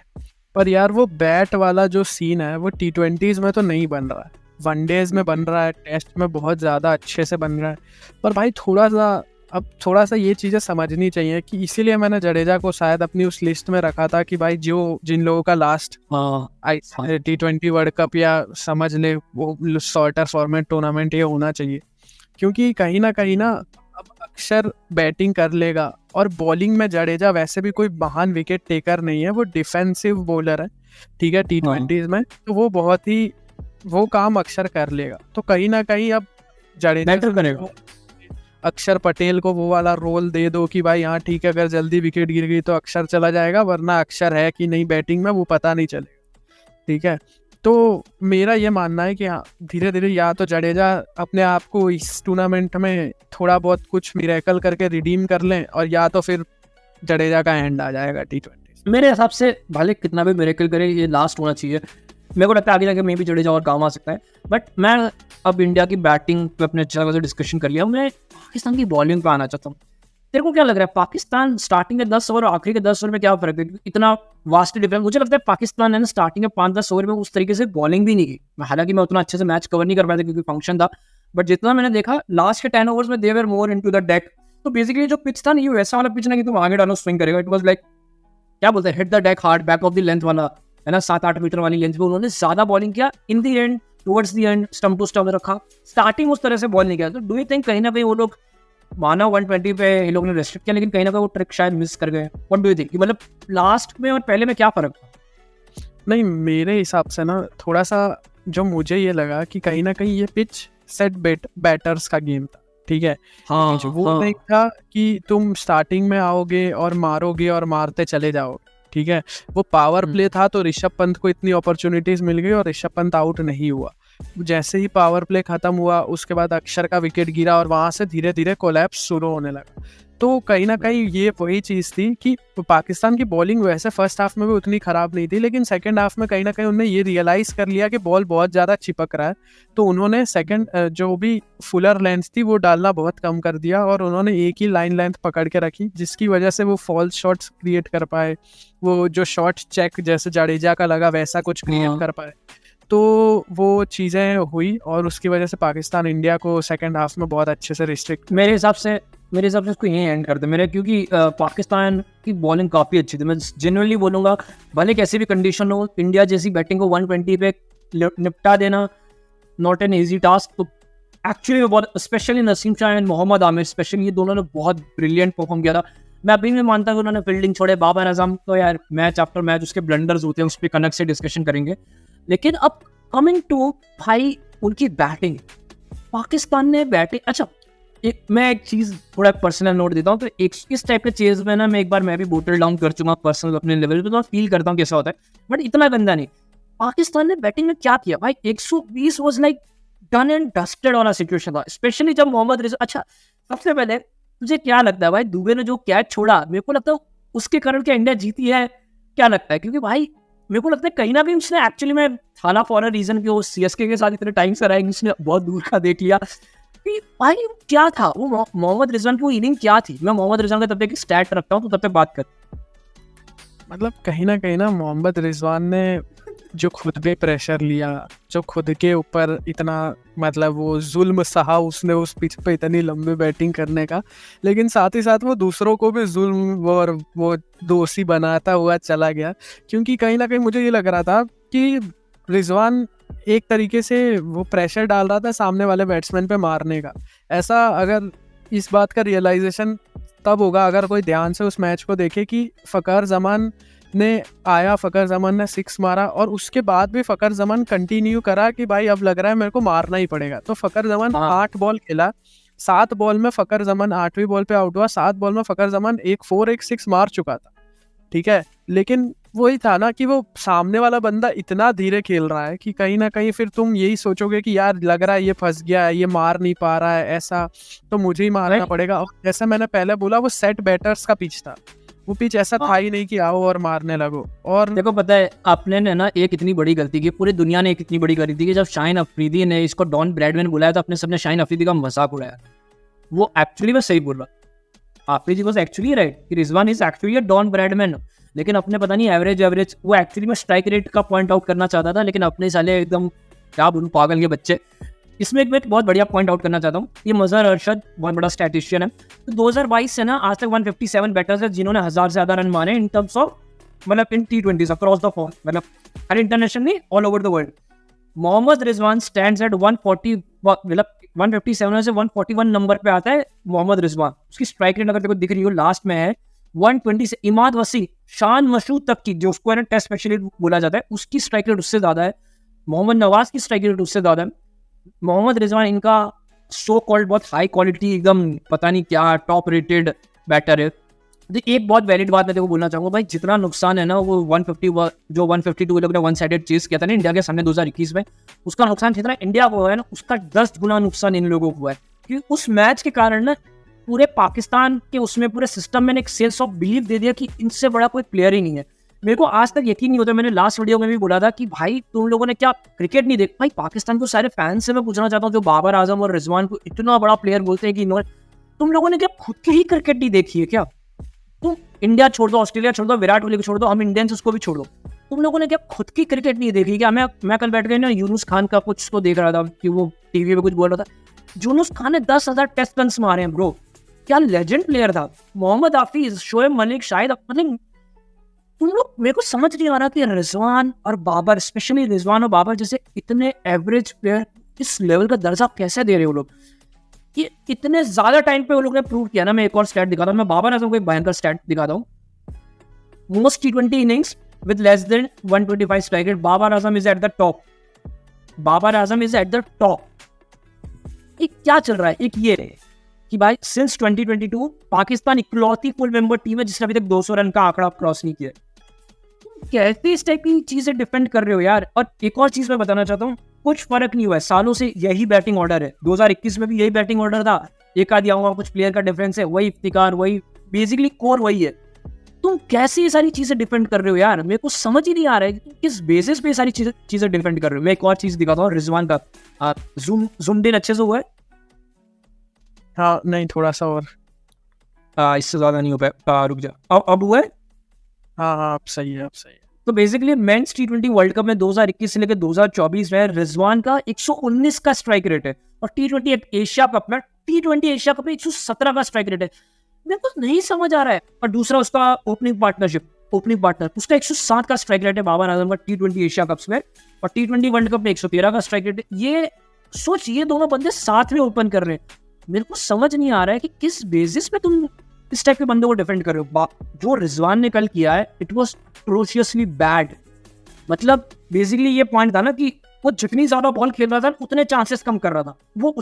पर यार वो बैट वाला जो सीन है वो T20s में तो नहीं बन रहा है, वनडेज में बन रहा है, टेस्ट में बहुत ज़्यादा अच्छे से बन रहा है, पर भाई थोड़ा सा ये चीज़ें समझनी चाहिए कि इसीलिए मैंने जडेजा को शायद अपनी उस लिस्ट में रखा था कि भाई जिन लोगों का लास्ट T20 वर्ल्ड कप या समझ ले वो शॉर्टर फॉर्मेट टूर्नामेंट ये होना चाहिए, क्योंकि कहीं ना अब अक्षर बैटिंग कर लेगा और बॉलिंग में जडेजा वैसे भी कोई महान विकेट टेकर नहीं है, वो डिफेंसिव बॉलर है, ठीक है T20s में, तो वो बहुत ही वो काम अक्षर कर लेगा, तो कहीं ना कहीं अब जडेजा बेटर करेगा। अक्षर पटेल को वो वाला रोल दे दो कि भाई हाँ ठीक है, अगर जल्दी विकेट गिर गई तो अक्षर चला जाएगा, वरना अक्षर है कि नहीं बैटिंग में वो पता नहीं चलेगा। ठीक है, तो मेरा ये मानना है कि हाँ धीरे धीरे या तो जडेजा अपने आप को इस टूर्नामेंट में थोड़ा बहुत कुछ मिरेकल करके रिडीम कर लें, और या तो फिर जडेजा का एंड आ जाएगा T20। मेरे हिसाब से भले कितना भी मिरेकल करे, ये लास्ट होना चाहिए। मेरे को लगता है आगे जाके मे भी जडेजा और काम आ सकता है। बट मैं अब इंडिया की बैटिंग पे अपने अच्छा खासा डिस्कशन कर लिया, मैं पाकिस्तान की बॉलिंग पे आना चाहता हूँ। तेरे को क्या लग रहा है, पाकिस्तान स्टार्टिंग के 10 ओवर और आखिरी के 10 ओवर में क्या फर्क है? इतना वास्ट डिफरेंस। मुझे लगता है पाकिस्तान ने ना स्टार्टिंग के 5-10 ओवर में उस तरीके से बॉलिंग भी नहीं की। हालांकि मैं उतना अच्छे से मैच कवर नहीं कर पाया था क्योंकि फंक्शन था, बट जितना मैंने देखा लास्ट के 10 ओवर्स में दे वर मोर इनटू द डेक। तो बेसिकली जो पिच था ना, ये वैसा वाला पिच ना कि तुम आगे डालो स्विंग करेगा। इट वाज लाइक क्या बोलते हैं, hit the deck hard, back of the length वाला, है ना, 7-8 मीटर वाली लेंथ पे उन्होंने ज्यादा बॉलिंग किया। In the end towards the end stump to stump रखा, स्टार्टिंग उस तरह से बॉल नहीं किया। तो डू यू थिंक कहीं ना कहीं वो लोग, माना 120 पे ये लोग ने रेस्ट्रिक्ट किया, लेकिन कहीं ना कहीं वो ट्रिक शायद मिस कर गए? व्हाट डू यू थिंक, मतलब लास्ट में और पहले में क्या फर्क था? नहीं, मेरे हिसाब से ना थोड़ा सा जो मुझे ये लगा कि कहीं ना कहीं ये पिच सेट बैटर्स का गेम था। ठीक है, हाँ, वो नहीं था कि तुम स्टार्टिंग में आओगे और मारोगे और मारते चले जाओगे। ठीक है, वो पावर प्ले था, तो ऋषभ पंत को इतनी अपॉर्चुनिटीज मिल गई और ऋषभ पंत आउट नहीं हुआ। जैसे ही पावर प्ले खत्म हुआ उसके बाद अक्षर का विकेट गिरा और वहां से धीरे धीरे कोलैप्स शुरू होने लगा। तो कहीं ना कहीं ये वही चीज़ थी कि पाकिस्तान की बॉलिंग वैसे फर्स्ट हाफ में भी उतनी ख़राब नहीं थी, लेकिन सेकंड हाफ में कहीं ना कहीं उन्होंने ये रियलाइज़ कर लिया कि बॉल बहुत ज़्यादा चिपक रहा है। तो उन्होंने सेकंड जो भी फुलर लेंथ थी वो डालना बहुत कम कर दिया और उन्होंने एक ही लाइन लेंथ पकड़ के रखी, जिसकी वजह से वो फॉल्स शॉट्स क्रिएट कर पाए। वो जो शॉट चेक जैसे जडेजा का लगा वैसा कुछ क्रिएट कर पाए। तो वो चीज़ें हुई और उसकी वजह से पाकिस्तान इंडिया को सेकंड हाफ में बहुत अच्छे से रिस्ट्रिक्ट। मेरे हिसाब से इसको यहीं एंड कर दे मेरे, क्योंकि पाकिस्तान की बॉलिंग काफ़ी अच्छी थी। मैं जेन्युइनली बोलूँगा, भले कैसी भी कंडीशन हो, इंडिया जैसी बैटिंग को 120 पे निपटा देना नॉट एन ईजी टास्क। तो एक्चुअली बहुत, specially Naseem Shah and Mohammad Aamir specially, ये दोनों ने बहुत ब्रिलियंट परफॉर्म किया था। मैं अभी भी मानता हूँ कि उन्होंने फील्डिंग छोड़े। बाबर आजम तो यार मैच आफ्टर मैच उसके ब्लंडर्स होते हैं, उस पर कनेक्ट से डिस्कशन करेंगे। लेकिन अब कमिंग टू भाई उनकी बैटिंग, पाकिस्तान ने बैटिंग, अच्छा मैं एक चीज़ थोड़ा पर्सनल नोट देता हूँ। तो एक इस टाइप के चीज़ में ना मैं एक बार मैं भी बोटल डाउन कर चुका पर्सनल अपने लेवल पे, तो मैं फील करता हूँ कैसा होता है, बट इतना गंदा नहीं। पाकिस्तान ने बैटिंग में क्या किया भाई, 120 was like done and dusted वाला सिचुएशन था, स्पेशली जब मोहम्मद रिजवान। अच्छा सबसे पहले तुझे क्या लगता है भाई, दुबे ने जो कैच छोड़ा, मेरे को लगता है उसके कारण क्या इंडिया जीती है? क्या लगता है? क्योंकि भाई मेरे को लगता है कहीं ना कहीं उसने एक्चुअली में थाना फॉर अ रीजन कि वो सीएसके के साथ इतने टाइम से रहा, उसने बहुत दूर का देख लिया कि भाई क्या था वो मोहम्मद रिजवान की वो इनिंग क्या थी। मैं मोहम्मद रिजवान का तब तक स्टैट रखता हूँ, तो तब तक बात कर। मतलब कहीं ना मोहम्मद रिजवान ने जो खुद पे प्रेशर लिया, जो खुद के ऊपर इतना मतलब वो जुल्म सहा उसने उस पिच पे इतनी लंबी बैटिंग करने का, लेकिन साथ ही साथ वो दूसरों को भी जुल्म और वो दोषी बनाता हुआ चला गया। क्योंकि कहीं ना कहीं मुझे ये लग रहा था कि रिजवान एक तरीके से वो प्रेशर डाल रहा था सामने वाले बैट्समैन पे मारने का। ऐसा अगर इस बात का रियलाइजेशन तब होगा अगर कोई ध्यान से उस मैच को देखे कि फ़खर जमान ने आया, फ़खर जमान ने 6 मारा और उसके बाद भी फ़खर जमान कंटिन्यू करा कि भाई अब लग रहा है मेरे को मारना ही पड़ेगा। तो फ़खर जमान 8 बॉल खेला, 7 बॉल में फ़खर जमान 8वीं बॉल पे आउट हुआ, 7 बॉल में फ़खर जमान एक 4 एक 6 मार चुका था। ठीक है, लेकिन वही था ना कि वो सामने वाला बंदा इतना धीरे खेल रहा है कि कहीं ना कहीं फिर तुम यही सोचोगे कि यार लग रहा है ये फंस गया है, ये मार नहीं पा रहा है, ऐसा तो मुझे ही मारना पड़ेगा। और जैसा मैंने पहले बोला वो सेट बैटर्स का पिच था, वो पिच ऐसा था ही नहीं कि आओ और मारने लगो। और देखो पता है आपने ने ना एक इतनी बड़ी गलती की, पूरी दुनिया ने एक इतनी बड़ी गलती की, जब शाहिन अफरीदी ने इसको डॉन ब्रैडमैन बुलाया तो अपने सबने शाहिन अफरीदी का मजाक उड़ाया। वो एक्चुअली मैं सही बोल रहा, अफरीदी वाज एक्चुअली राइट कि Rizwan is actually a Don Bradman, लेकिन अपने पता नहीं एवरेज वो एक्चुअली में स्ट्राइक रेट का पॉइंट आउट करना चाहता था, लेकिन अपने साले एकदम क्या बोलूं पागल के बच्चे। इसमें एक मैं बहुत बढ़िया पॉइंट आउट करना चाहता हूँ, ये मजहर अरशद बहुत बड़ा स्टैटिस्टिशियन है। तो 2022 से ना आज तक 157 बैटर्स है जिन्होंने 1000 से ज्यादा रन मारे इन टर्म्स ऑफ मतलब इन T20 अक्रॉस द फॉर्म, मतलब हर इंटरनेशनल नहीं all over the world. Mohammad Rizwan stands at 140, मतलब 157 से 141 नंबर पे आता है मोहम्मद रिजवान। उसकी स्ट्राइक रेट अगर देखो दिख रही हो लास्ट में है 120 से। इमाद वसी, शान मशहूद तक की जो उसको है ना टेस्ट स्पेशलिस्ट बोला जाता है, उसकी स्ट्राइक रेट उससे ज्यादा है। मोहम्मद नवाज की स्ट्राइक रेट उससे ज्यादा है। मोहम्मद रिजवान इनका सो कॉल्ड बहुत हाई क्वालिटी एकदम पता नहीं क्या टॉप रेटेड बैटर है। तो एक बहुत वैलिड बात मैं तेरे को बोलना चाहूँगा भाई, जितना नुकसान है ना वो 150 जो 152 लोग ने वन साइडेड चेस किया था ना इंडिया के सामने 2021 में, उसका नुकसान जितना इंडिया को हुआ है ना उसका 10 गुना नुकसान इन लोगों को हुआ है। क्योंकि उस मैच के कारण ना पूरे पाकिस्तान के उसमें पूरे सिस्टम में एक सेंस ऑफ बिलीव दे दिया कि इनसे बड़ा कोई प्लेयर ही नहीं है। मेरे को आज तक यकीन नहीं होता, मैंने लास्ट वीडियो में भी बोला था कि भाई तुम लोगों ने क्या क्रिकेट नहीं देख, भाई पाकिस्तान को सारे फैंस से मैं पूछना चाहता हूँ जो बाबर आजम और रिजवान को इतना बड़ा प्लेयर बोलते हैं कि इन्होंने, तुम लोगों ने क्या खुद की ही क्रिकेट नहीं देखी है क्या? तुम इंडिया छोड़ दो, ऑस्ट्रेलिया छोड़ दो, विराट कोहली को छोड़ दो, हम इंडियंस उसको भी छोड़ दो, तुम लोगों ने क्या खुद की क्रिकेट नहीं देखी क्या? मैं कल बैठ गए ना यूनुस खान का कुछ तो देख रहा था कि वो टीवी पे कुछ बोल रहा था, यूनुस खान ने 10,000 टेस्ट रन मारे हैं ब्रो, क्या लेजेंड प्लेयर था। मोहम्मद हाफिज, शोएब मलिक, शाहिद मतलब तुम लोग, मेरे को समझ नहीं आ रहा कि रिजवान और बाबर, स्पेशली रिजवान और बाबर जैसे इतने एवरेज प्लेयर इस लेवल का दर्जा कैसे दे रहे हो लोग। ये इतने ज्यादा टाइम पे वो लोग ने प्रूव किया ना। मैं एक और स्टैट दिखाता हूँ, मैं बाबर आजम को एक भयंकर स्टैट दिखाता हूँ। Most T20 innings with less than 125 strike rate, Babar Azam is at the top. Babar Azam is at the top. ये क्या चल रहा है? एक ये रहे कि भाई सिंस 2022 पाकिस्तान इकलौती फुल मेंबर टीम है जिसने अभी तक 200 रन का आंकड़ा क्रॉस नहीं किया। कैसे इस टाइप की चीजें डिफेंड कर रहे हो यार। और एक और चीज मैं बताना चाहता हूँ, कुछ फर्क नहीं हुआ है, सालों से यही बैटिंग ऑर्डर है। 2021 में भी यही बैटिंग ऑर्डर था, एक आध आऊंगा कुछ प्लेयर का डिफरेंस है, वही इफ्तिकार, वही बेसिकली कोर वही है। तुम कैसे ये सारी चीजें डिफेंड कर रहे हो यार? मेरे को समझ ही नहीं आ रहा है कि तुम किस बेसिस पे ये सारी चीजें डिफेंड कर रहे हो। मैं एक और चीज दिखाता हूँ रिजवान का, जूम इन अच्छे से हुआ है? हाँ नहीं, थोड़ा सा और इससे ज्यादा नहीं हो पाया, रुक जा, अब हुआ है? हाँ अब सही है, अब सही है। तो basically mains T20 world cup में 2021 से लेकर 2024 में रिजवान का 119 का स्ट्राइक रेट है, और T20 एशिया कप में, T20 एशिया कप में 117 का स्ट्राइक रेट है। मेरे को नहीं समझ आ रहा है। और दूसरा उसका ओपनिंग पार्टनर उसका 107 का स्ट्राइक रेट है बाबर आजम का T20 एशिया कप्स में, और T20 वर्ल्ड कप में 113 का स्ट्राइक रेट है। ये सोच, ये दोनों बंदे साथ में ओपन कर रहे हैं। मेरे को समझ नहीं आ रहा है कि किस बेसिस पे तुम इस टाइप के बंदों को डिफेंड कर रहे हो। जो रिजवान ने कल किया है इट वाज अट्रोशियसली बैड। मतलब बेसिकली ये पॉइंट था ना कि वो जितनी ज्यादा बॉल खेल रहा था उतने चांसेस कम कर रहा था। वो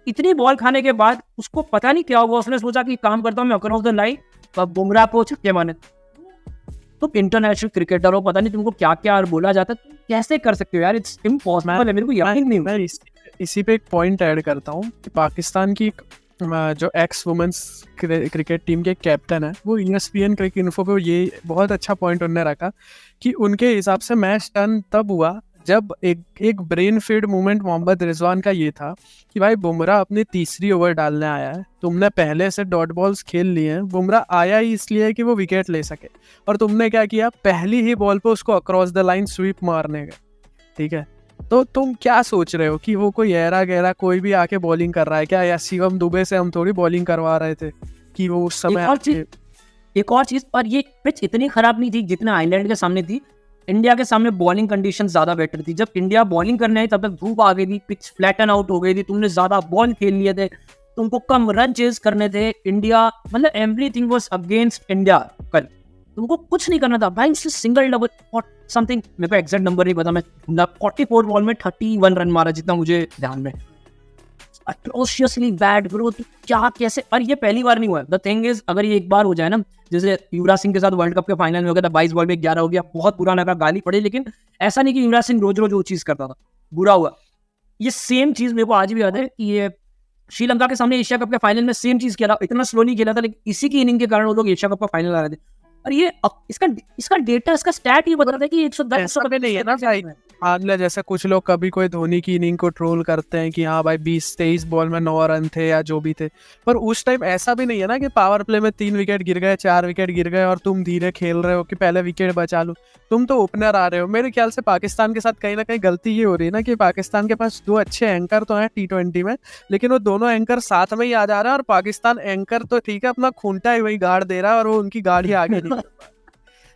इतनी बॉल खाने के बाद उसको पता नहीं क्या हुआ, उसने सोचा कि काम करता हूँ मैं अक्रॉस द लाइन, बुमराह को छक्के मारे। तुम इंटरनेशनल क्रिकेटर हो, पता नहीं तुमको क्या क्या बोला जाता है, तुम कैसे कर सकते हो यार? इट्स इम्पॉसिबल है। मेरे को यकीन नहीं हुआ। इसी पे एक पॉइंट ऐड करता हूँ कि पाकिस्तान की जो एक्स वुमेंस क्रिकेट टीम के कैप्टन है, वो ESPN क्रिकेट इन्फो पे ये बहुत अच्छा पॉइंट उन्होंने रखा कि उनके हिसाब से मैच टर्न तब हुआ जब एक brain fade movement Mohammad Rizwan का ये था कि भाई बुमराह अपनी तीसरी ओवर डालने आया है, तुमने पहले से डॉट बॉल्स खेल लिए हैं, बुमराह आया ही इसलिए कि वो विकेट ले सके, और तुमने क्या किया, पहली ही बॉल पे उसको अक्रॉस द लाइन स्वीप मारने गए। ठीक है, तो तुम क्या सोच रहे हो कि वो कोई ऐरा गहरा कोई भी आके बॉलिंग कर रहा है क्या? या शिवम दुबे से हम थोड़ी बॉलिंग करवा रहे थे कि वो उस समय एक और चीज, और ये पिच इतनी खराब नहीं थी जितना आइलैंड के सामने थी। इंडिया के सामने बॉलिंग कंडीशन ज्यादा बेटर थी। जब इंडिया बॉलिंग करने आई तब तक धूप आ गई थी, पिच फ्लैटन आउट हो गई थी, तुमने ज्यादा बॉल खेल लिए थे, तुमको कम रन चेज करने थे। इंडिया मतलब एवरीथिंग वाज अगेंस्ट इंडिया। कल तुमको कुछ नहीं करना था भाई, सिंगल डबल और समथिंग, मेरे को एग्जैक्ट नंबर नहीं पता, मैं 44 बॉल में 31 रन मारा जितना मुझे ध्यान में। अट्रोशियसली बैड ब्रो, क्या कैसे? और ये पहली बार नहीं हुआ। द थिंग इज, अगर ये एक बार हो जाए ना, जैसे युवराज सिंह के साथ वर्ल्ड कप के फाइनल में हो गया था, 22 बॉल में 11 हो गया, बहुत बुरा लगा, गाली पड़ी, लेकिन ऐसा नहीं कि युवराज सिंह रोज रोज वो चीज करता था, बुरा हुआ। ये सेम चीज मेरे को आज भी याद है कि ये श्रीलंका के सामने एशिया कप के फाइनल में सेम चीज किया था, इतना स्लो नहीं खेला था, लेकिन इसी की इनिंग के कारण वो लोग एशिया कप का फाइनल आ रहे थे। और ये इसका डेटा, इसका स्टैट ये बता रहा था कि 110 नहीं है ना भाई। आगले जैसे कुछ लोग कभी कोई धोनी की इनिंग को ट्रोल करते हैं कि हाँ भाई 20-23 बॉल में 9 रन थे या जो भी थे, पर उस टाइम ऐसा भी नहीं है ना कि पावर प्ले में 3 विकेट गिर गए, 4 विकेट गिर गए और तुम धीरे खेल रहे हो कि पहले विकेट बचा लो। तुम तो ओपनर आ रहे हो। मेरे ख्याल से पाकिस्तान के साथ कहीं ना कहीं गलती ये हो रही है ना कि पाकिस्तान के पास 2 अच्छे एंकर तो हैं T20 में, लेकिन वो दोनों एंकर साथ में ही आ जा रहा है, और पाकिस्तान एंकर तो ठीक है अपना खूंटा ही वही गाड़ दे रहा है और वो उनकी गाड़ी आगे नहीं।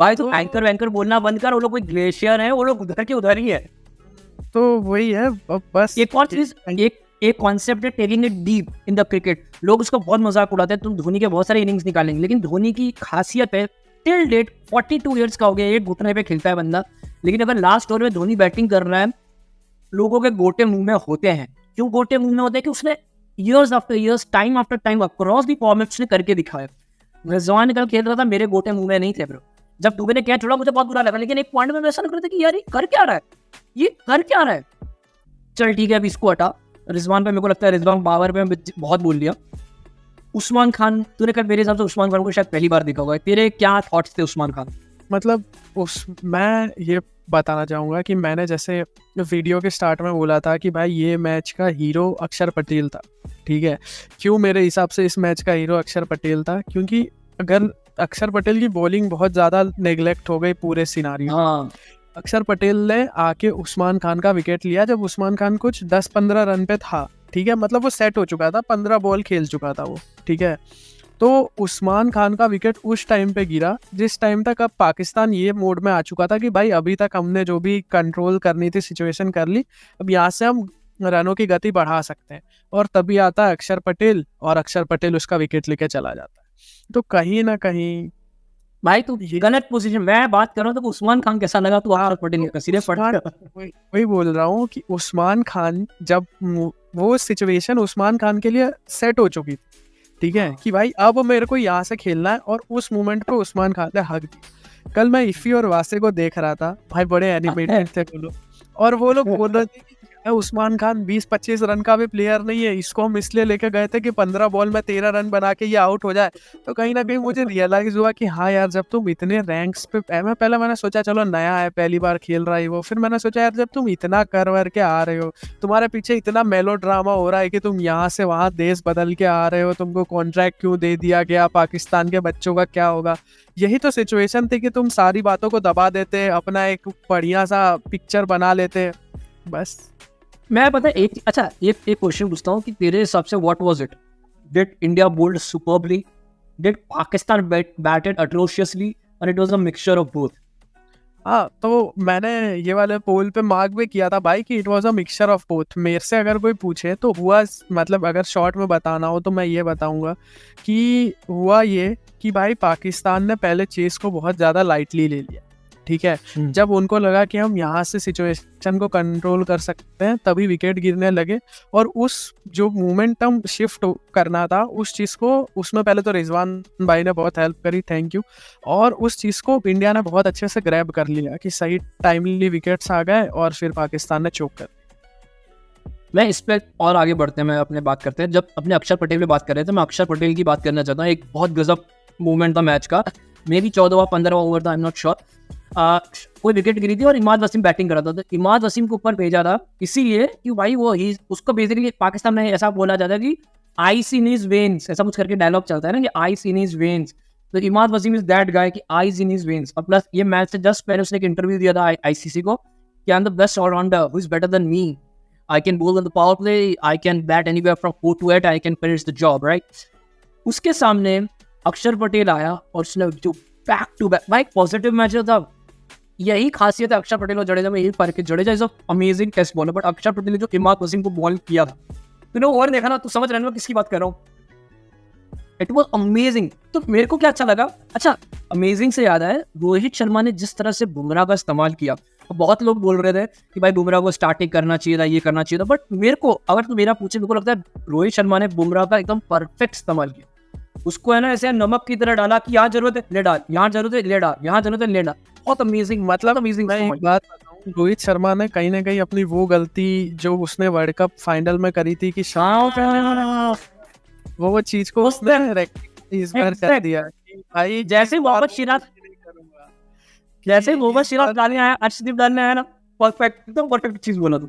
भाई तो एंकर वैंकर बोलना बंद कर, वो लोग कोई ग्लेशियर है, वो लोग उधर के उधर ही है। तो वही है बस। एक और चीज, एक कॉन्सेप्ट है taking it deep in the cricket. लोग उसका बहुत मजाक उड़ाते हैं, तुम धोनी के बहुत सारे इनिंग्स निकालेंगे, लेकिन धोनी की खासियत है टिल डेट 42 ईयर्स का हो गया, एक घुटने पे खेलता है बंदा, लेकिन अगर लास्ट ओवर में धोनी बैटिंग कर रहा है, लोगों के गोटे मुंह में होते हैं। क्यों गोटे मुंह में होता है कि उसने years after years, time after time, across the formats ने करके दिखाया। रिजवान कल खेल रहा था, मेरे गोटे मुंह में नहीं थे ब्रो। जब दुबे ने कैच छोड़ा मुझे बहुत बुरा लगा, लेकिन एक पॉइंट में मैं ऐसा लग रहा था कि यार ये कर क्या रहा है, ये कर क्या रहा है। चल ठीक है, अभी इसको हटा। रिजवान पे मेरे को लगता है रिजवान बाबर पे बहुत बोल लिया। उस्मान खान, तूने कल मेरे हिसाब से उस्मान खान को शायद पहली बार देखा होगा, तेरे क्या थॉट्स थे उस्मान खान? मतलब मैं ये बताना चाहूँगा कि मैंने जैसे वीडियो के स्टार्ट में बोला था कि भाई ये मैच का हीरो अक्षर पटेल था, ठीक है। क्यों मेरे हिसाब से इस मैच का हीरो अक्षर पटेल था? क्योंकि अगर अक्षर पटेल की बॉलिंग बहुत ज़्यादा नेग्लेक्ट हो गई पूरे सिनारियो। हाँ, अक्षर पटेल ने आके उस्मान खान का विकेट लिया जब उस्मान खान कुछ 10-15 रन पे था, ठीक है। मतलब वो सेट हो चुका था, 15 बॉल खेल चुका था वो, ठीक है। तो उस्मान खान का विकेट उस टाइम पे गिरा जिस टाइम तक अब पाकिस्तान ये मोड में आ चुका था कि भाई अभी तक हमने जो भी कंट्रोल करनी थी सिचुएशन कर ली, अब यहाँ से हम रनों की गति बढ़ा सकते हैं। और तभी आता है अक्षर पटेल और अक्षर पटेल उसका विकेट लेके चला जाता है। तो कहीं ना कहीं भाई तू गलत पोजीशन, मैं बात कर रहा हूँ तो उस्मान खान कैसा लगा, तू अक्षर पटेल का सीधे पड़। वही बोल रहा हूँ कि उस्मान खान जब वो सिचुएशन उस्मान खान के लिए सेट हो चुकी थी, ठीक है, कि भाई अब मेरे को यहाँ से खेलना है, और उस मोमेंट पे उस्मान खान ने हक दिया। कल मैं इफ़ी और वासे को देख रहा था, भाई बड़े एनिमेटेड थे वो लोग, और वो लोग बोल रहे थे कि उस्मान खान 20-25 रन का भी प्लेयर नहीं है, इसको हम इसलिए लेके गए थे कि 15 बॉल में 13 रन बना के ये आउट हो जाए। तो कहीं ना कहीं मुझे रियलाइज हुआ कि हाँ यार, जब तुम इतने रैंक्स पे, मैंने सोचा चलो नया है, पहली बार खेल रहा है वो, फिर मैंने सोचा यार जब तुम इतना कर वर के आ रहे हो, तुम्हारे पीछे इतना मेलो ड्रामा हो रहा है कि तुम यहाँ से वहाँ देश बदल के आ रहे हो, तुमको कॉन्ट्रैक्ट क्यों दे दिया गया, पाकिस्तान के बच्चों का क्या होगा। यही तो सिचुएशन थी कि तुम सारी बातों को दबा देते, अपना एक बढ़िया सा पिक्चर बना लेते, बस। मैं पता है एक क्वेश्चन पूछता हूँ कि तेरे हिसाब से what was it? Did India bowled superbly? Did Pakistan batted atrociously? और it was a mixture of both? हाँ, तो मैंने ये वाले पोल पे मार्क भी किया था भाई कि it was a mixture of both. मेरे से अगर कोई पूछे तो हुआ, मतलब अगर शॉर्ट में बताना हो तो मैं ये बताऊंगा कि हुआ ये कि भाई पाकिस्तान ने पहले चेस को बहुत ज़्यादा लाइटली ले लिया, ठीक है। जब उनको लगा कि हम यहाँ से सिचुएशन को कंट्रोल कर सकते हैं, तभी विकेट गिरने लगे। और उस जो मोमेंटम शिफ्ट करना था उस चीज़ को, उसमें पहले तो रिजवान भाई ने बहुत हेल्प करी, थैंक यू। और उस चीज़ को इंडिया ने बहुत अच्छे से ग्रैब कर लिया कि सही टाइमली विकेट्स आ गए और फिर पाकिस्तान ने चोक कर। मैं इस पर और आगे बढ़ते हैं, मैं अपने बात करते हैं। जब अपने अक्षर पटेल पे बात कर रहे थे, मैं अक्षर पटेल की बात करना चाहता हूँ। एक बहुत गजब मूवमेंट था मैच का, मे भी 14वां-15वां ओवर था, आई एम नॉट श्योर। कोई विकेट गिरी थी और इमाद वसीम बैटिंग कर रहा था। तो इमाद वसीम को ऊपर भेजा था इसीलिए कि भाई वो उसको बेसिकली पाकिस्तान में ऐसा बोला जाता है कि आइस इन हिज वेन्स, ऐसा कुछ करके डायलॉग चलता है ना कि आइस इन हिज वेन्स। तो Imad Wasim is that guy कि आइस इन हिज वेन्स। और प्लस ये मैच से जस्ट पहले उसने एक इंटरव्यू दिया था आईसीसी को कि I am the best allrounder who is better than me, I can bowl on the power play, I can bat anywhere from 4 to 8, I can finish the job, right. उसके सामने अक्षर पटेल आया और उसने जो बैक टू बैक भाई positive match था। यही खासियत है अक्षर पटेल और जडेजा में, यही फर्क है। Jadeja is a amazing taste bowler, but अक्षर पटेल ने जो इमाद वसीम को बॉल किया था, तूने ओवर देखा ना, तू समझ रहे हो किसकी बात कर रहा हूँ। It was amazing. तो मेरे को क्या अच्छा लगा, अच्छा अमेजिंग से याद आया, रोहित शर्मा ने जिस तरह से बुमराह का इस्तेमाल किया। तो बहुत लोग बोल रहे थे कि भाई बुमराह को स्टार्टिंग करना चाहिए था, ये करना चाहिए था, बट मेरे को अगर तू मेरा पूछे, मेरे को लगता है रोहित शर्मा ने बुमराह का एकदम परफेक्ट इस्तेमाल किया। उसको है ना ऐसे नमक की तरह डाला कि यहाँ जरूरत है ले डाल, यहाँ जरूरत है ले डाल, यहाँ जरूरत है ले डाल। बहुत अमेजिंग, मतलब अमेजिंग। मैं एक बात बताऊं, रोहित शर्मा ने कहीं ना कहीं अपनी वो गलती जो उसने वर्ल्ड कप फाइनल में करी थी कि वो चीज को उसने इस बार कर दिया भाई। जैसे मोहम्मद सिराज डालने आया, अर्शदीप डालने आया ना, परफेक्ट, एकदम परफेक्ट चीज बोला तू।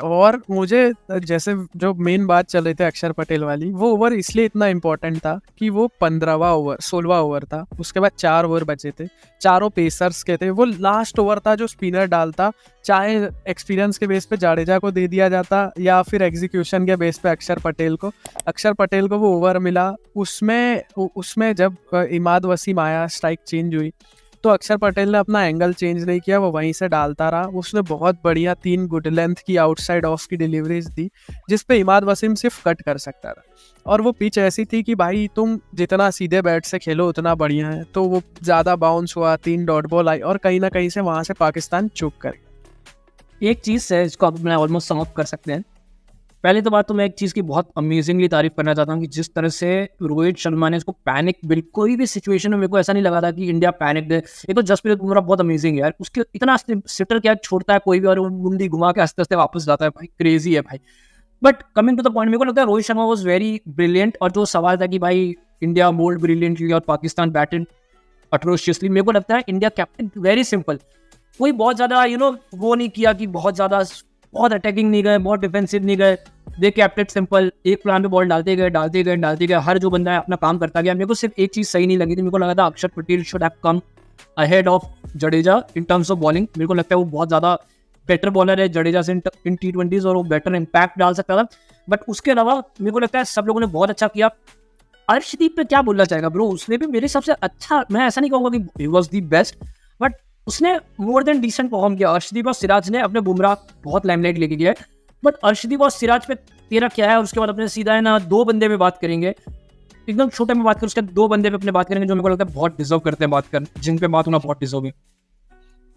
और मुझे जैसे जो मेन बात चल रही थी अक्षर पटेल वाली, वो ओवर इसलिए इतना इम्पोर्टेंट था कि वो 15वां ओवर 16वां ओवर था, उसके बाद 4 ओवर बचे थे, चारों पेसर्स के थे। वो लास्ट ओवर था जो स्पिनर डालता, चाहे एक्सपीरियंस के बेस पे जाडेजा को दे दिया जाता या फिर एग्जीक्यूशन के बेस पे अक्षर पटेल को वो ओवर मिला। उसमें जब इमाद वसीम आया, स्ट्राइक चेंज हुई, तो अक्षर पटेल ने अपना एंगल चेंज नहीं किया, वो वहीं से डालता रहा। उसने बहुत बढ़िया 3 गुड लेंथ की आउटसाइड ऑफ की डिलीवरीज दी जिस पे इमाद वसीम सिर्फ कट कर सकता था। और वो पिच ऐसी थी कि भाई तुम जितना सीधे बैट से खेलो उतना बढ़िया है। तो वो ज़्यादा बाउंस हुआ, 3 डॉट बॉल आई और कहीं ना कहीं से वहाँ से पाकिस्तान चूक कर गया। एक चीज़ है इसको अपना ऑलमोस्ट समाप्त कर सकते हैं पहले तो बात तो मैं एक चीज़ की बहुत अमेजिंगली तारीफ करना चाहता हूँ कि जिस तरह से रोहित शर्मा ने इसको पैनिक, बिल्कुल कोई भी सिचुएशन में मेरे को ऐसा नहीं लगा था कि इंडिया पैनिक है। ये तो जसप्रीत बुमराह बहुत अमेजिंग है यार, उसके इतना सिटर क्या छोड़ता है कोई भी और वो मुंडी घुमा के हंसते हंसते वापस जाता है भाई, क्रेजी है भाई। But coming to the point, मेरे को लगता है Rohit Sharma was very brilliant. और जो सवाल था कि भाई इंडिया बोल्ड ब्रिलियंटली और पाकिस्तान बैटेड अट्रोशियसली, मेरे को लगता है इंडिया कैप्टन वेरी सिंपल, कोई बहुत ज़्यादा वो नहीं किया कि बहुत अटैकिंग नहीं गए, बहुत डिफेंसिव नहीं गए। दे कैप्ट इट सिंपल, एक प्लान पे बॉल डालते गए, हर जो बंदा है अपना काम करता गया। मेरे को सिर्फ एक चीज़ सही नहीं लगी थी, मेरे को लगा था अक्षर Patel should have come ahead of Jadeja in terms of bowling. मेरे को लगता है वो बहुत ज़्यादा बेटर बॉलर है जडेजा से इन T20s और वो बेटर इम्पैक्ट डाल सकता था। बट उसके अलावा मेरे को लगता है सब लोगों ने बहुत अच्छा किया। अर्शदीप पे क्या बोलना चाहेगा ब्रो, उसने भी मेरे हिसाब से अच्छा, मैं ऐसा नहीं कहूँगा कि he was the best, but उसने मोर देन डिसेंट परफॉर्म किया। अर्शदीप और सिराज ने अपने बुमराह बहुत लाइमलाइट लेके गया है, बट अर्शदीप और सिराज पे तेरा क्या है। और उसके बाद अपने सीधा है ना दो बंदे पे बात करेंगे, एकदम छोटे में बात करें, उसके दो बंदे पे अपने बात करेंगे जो मेरे को लगता है बहुत डिजर्व करते हैं बात कर, जिन पे बात होना बहुत डिजर्व है।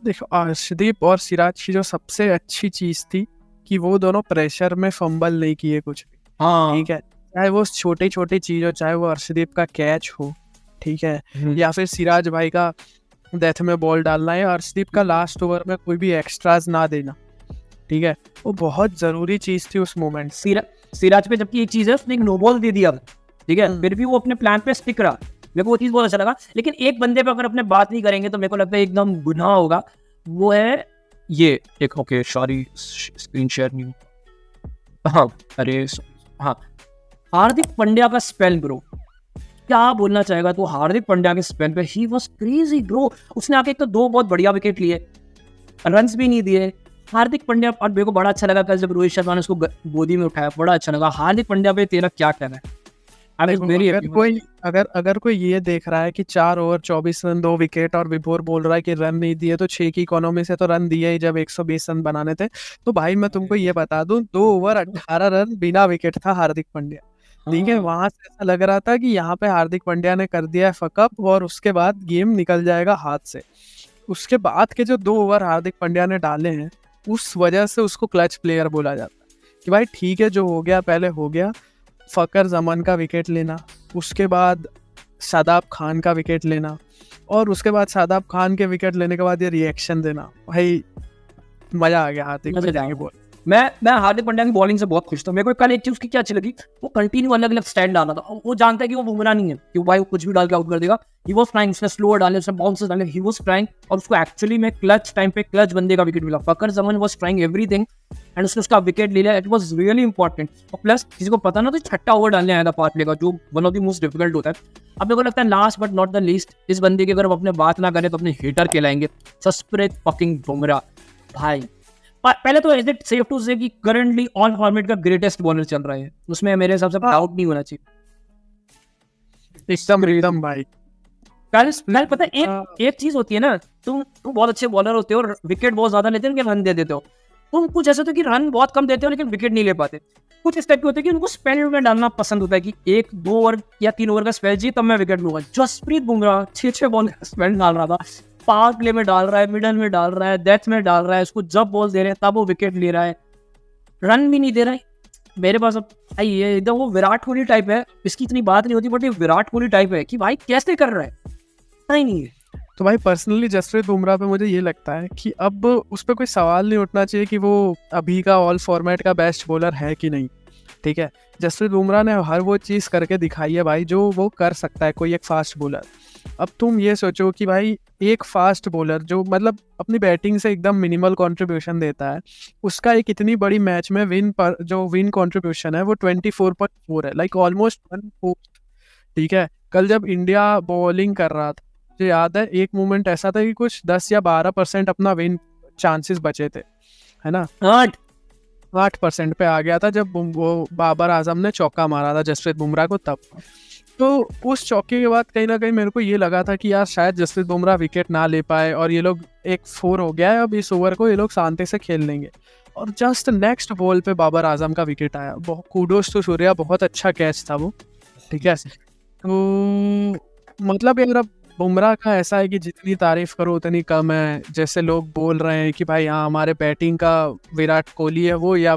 देखो, अर्शदीप और सिराज की जो सबसे अच्छी चीज थी कि वो दोनों प्रेशर में फंबल नहीं किए कुछ भी। हाँ ठीक है, चाहे वो छोटी छोटी चीज हो, चाहे वो अर्शदीप का कैच हो, ठीक है, या फिर सिराज भाई का डेथ में बॉल डालना है, अर्शदीप का लास्ट ओवर में कोई भी एक्स्ट्राज ना देना, ठीक है, वो बहुत जरूरी चीज थी उस मोमेंट। सिराज पे जबकि एक चीज है, उसने एक नो बॉल दे दिया, ठीक है, फिर भी वो अपने प्लान पे स्टिक रहा, मेरे को वो चीज बहुत अच्छा लगा। लेकिन एक बंदे पे अगर अपने बात नहीं करेंगे तो मेरे को लगता है एकदम गुनाह होगा, वो है ये एक, ओके सॉरी स्क्रीन शेयर नहीं, हाँ अरे हाँ, हार्दिक पांड्या का स्पेल ब्रो, क्या बोलना चाहेगा तो हार्दिक पांड्या के स्पेल पे, ही वाज क्रेजी ब्रो। उसने आके एक तो दो बहुत बढ़िया विकेट लिए, रन्स भी नहीं दिए हार्दिक पांड्या। और मेरे को बड़ा अच्छा लगा कल जब रोहित शर्मा ने उसको गोदी में उठाया, बड़ा अच्छा लगा। हार्दिक पांड्या पे तेरा क्या कहना है? अगर कोई ये देख रहा है कि 4 ओवर 24 रन 2 विकेट और विभोर बोल रहा है कि रन नहीं दिए, तो 6 की इकोनॉमी से तो रन दिए ही जब 120 रन बनाने थे। तो भाई मैं तुमको ये बता दूं, 2 ओवर 18 रन बिना विकेट था हार्दिक पांड्या, ठीक है। वहां से ऐसा लग रहा था कि यहाँ पे हार्दिक पांड्या ने कर दिया है फकअप और उसके बाद गेम निकल जाएगा हाथ से। उसके बाद के जो 2 ओवर हार्दिक पांड्या ने डाले हैं, उस वजह से उसको क्लच प्लेयर बोला जाता है कि भाई ठीक है, जो हो गया पहले हो गया। फकर जमान का विकेट लेना, उसके बाद शादाब खान का विकेट लेना, और उसके बाद शादाब खान के विकेट लेने के बाद ये रिएक्शन देना, भाई मजा आ गया हार्दिक पांड्या की बॉल। मैं हार्दिक पांड्या की बॉलिंग से बहुत खुश था। मेरे को कल एक चीज उसकी क्या अच्छी लगी, वो कंटिन्यू अलग अलग स्टैंड डाला था। वो जानता है कि वो बुमराह नहीं है कि भाई वो कुछ भी डाल के आउट कर देगा। ही वाज ट्राइंग, उसने स्लोअर डाले, उसने बाउंसेस डाले, ही वाज ट्राइंग, और उसको एक्चुअली में क्लच टाइम पे क्लच बंदे का विकेट मिला। Fakhar Zaman was trying everything and उसने उसका विकेट ले लिया। It was really important. और प्लस किसी को पता ना तो छठा ओवर डालने आया था पावर प्ले का, जो one of the most difficult होता है। अब मेरे को लगता है last but not the least, इस बंदे की अगर हम अपने बात ना करें तो अपने हेटर कहलाएंगे, जसप्रीत फकिंग बुमराह। भाई पहले तो इज इट सेफ टू से कि करंटली ऑल फॉर्मेट का ग्रेटेस्ट बॉलर चल रहा है, उसमें मेरे हिसाब से डाउट नहीं होना चाहिए। एकदम भाई। कल पता है एक चीज होती है ना, तुम बहुत अच्छे बॉलर होते हो और विकेट बहुत ज्यादा लेते हो, लेकिन रन दे देते हो। तुम कुछ ऐसे होते हो कि रन बहुत कम देते हो लेकिन विकेट नहीं ले पाते। कुछ इस टाइप के होते हैं कि उनको स्पेल में डालना पसंद होता है कि 1, 2 ओवर या 3 ओवर का स्पेल चाहिए तब मैं विकेट लूंगा। जसप्रीत बुमराह 6 बॉल का स्पेल डाल रहा था, पावर प्ले में डाल रहा है, मिडल में डाल रहा है, डेथ में डाल रहा है, उसको जब बॉल दे रहे हैं तब वो विकेट ले रहा है, रन भी नहीं दे रहा है। मेरे पास अब भाई ये एकदम वो विराट कोहली टाइप है, इसकी इतनी बात नहीं होती बट ये विराट कोहली टाइप है कि भाई कैसे कर रहा है, नहीं है। तो भाई पर्सनली जसप्रीत बुमराह पे मुझे ये लगता है कि अब उस पर कोई सवाल नहीं उठना चाहिए कि वो अभी का ऑल फॉर्मेट का बेस्ट बॉलर है कि नहीं, ठीक है। जसप्रीत बुमराह ने हर वो चीज़ करके दिखाई है भाई जो वो कर सकता है कोई एक फास्ट बॉलर। अब तुम ये सोचो कि भाई एक फास्ट बॉलर जो मतलब अपनी बैटिंग से एकदम मिनिमल कंट्रीब्यूशन देता है, उसका एक इतनी बड़ी मैच में जो विन कंट्रीब्यूशन है वो 24.4 है, लाइक ऑलमोस्ट 1/4, ठीक है। कल जब इंडिया बॉलिंग कर रहा था, मुझे याद है एक मोमेंट ऐसा था कि कुछ 10 या 12% अपना विन चांसेस बचे थे, है ना। 8% पे आ गया था जब वो बाबर आजम ने चौका मारा था जसप्रीत बुमराह को तब। तो उस चौके के बाद कहीं ना कहीं मेरे को ये लगा था कि यार शायद जसप्रीत बुमराह विकेट ना ले पाए और ये लोग 1-4 हो गया है, अब इस ओवर को ये लोग शांति से खेल लेंगे। और जस्ट नेक्स्ट बॉल पे बाबर आजम का विकेट आया। बहुत कूडोस टू सूर्या, बहुत अच्छा कैच था वो, ठीक है। तो मतलब यार अब बुमराह का ऐसा है कि जितनी तारीफ करो उतनी कम है। जैसे लोग बोल रहे हैं कि भाई हाँ हमारे बैटिंग का विराट कोहली है वो, या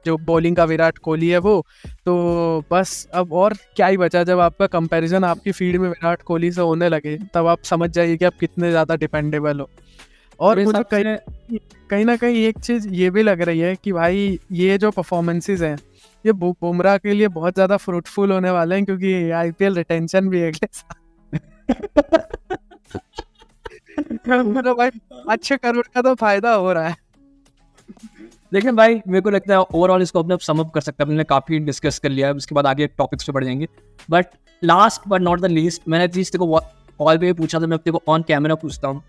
जो बॉलिंग का विराट कोहली है वो, तो बस अब और क्या ही बचा। जब आपका कंपैरिजन आपकी फील्ड में विराट कोहली से होने लगे तब आप समझ जाइए कि आप कितने ज़्यादा डिपेंडेबल हो। और मेरे मुझे हिसाब से कहीं ना कहीं एक चीज़ ये भी लग रही है कि भाई ये जो परफॉर्मेंसेज हैं ये बुमराह के लिए बहुत ज़्यादा फ्रूटफुल होने वाले हैं, क्योंकि आईपीएल रिटेंशन भी है अगले साल। मतलब भाई 5-6 करोड़ का तो फायदा हो रहा है। लेकिन भाई मेरे को लगता है ओवरऑल इसको अपने सम अप कर सकते हैं, हमने काफ़ी डिस्कस कर लिया है, उसके बाद आगे टॉपिक्स पे बढ़ जाएंगे। But last but not the least, मैंने चीज़ तेरे को कॉल पे पूछा था, मैं तेरे को ऑन कैमरा पूछता हूँ,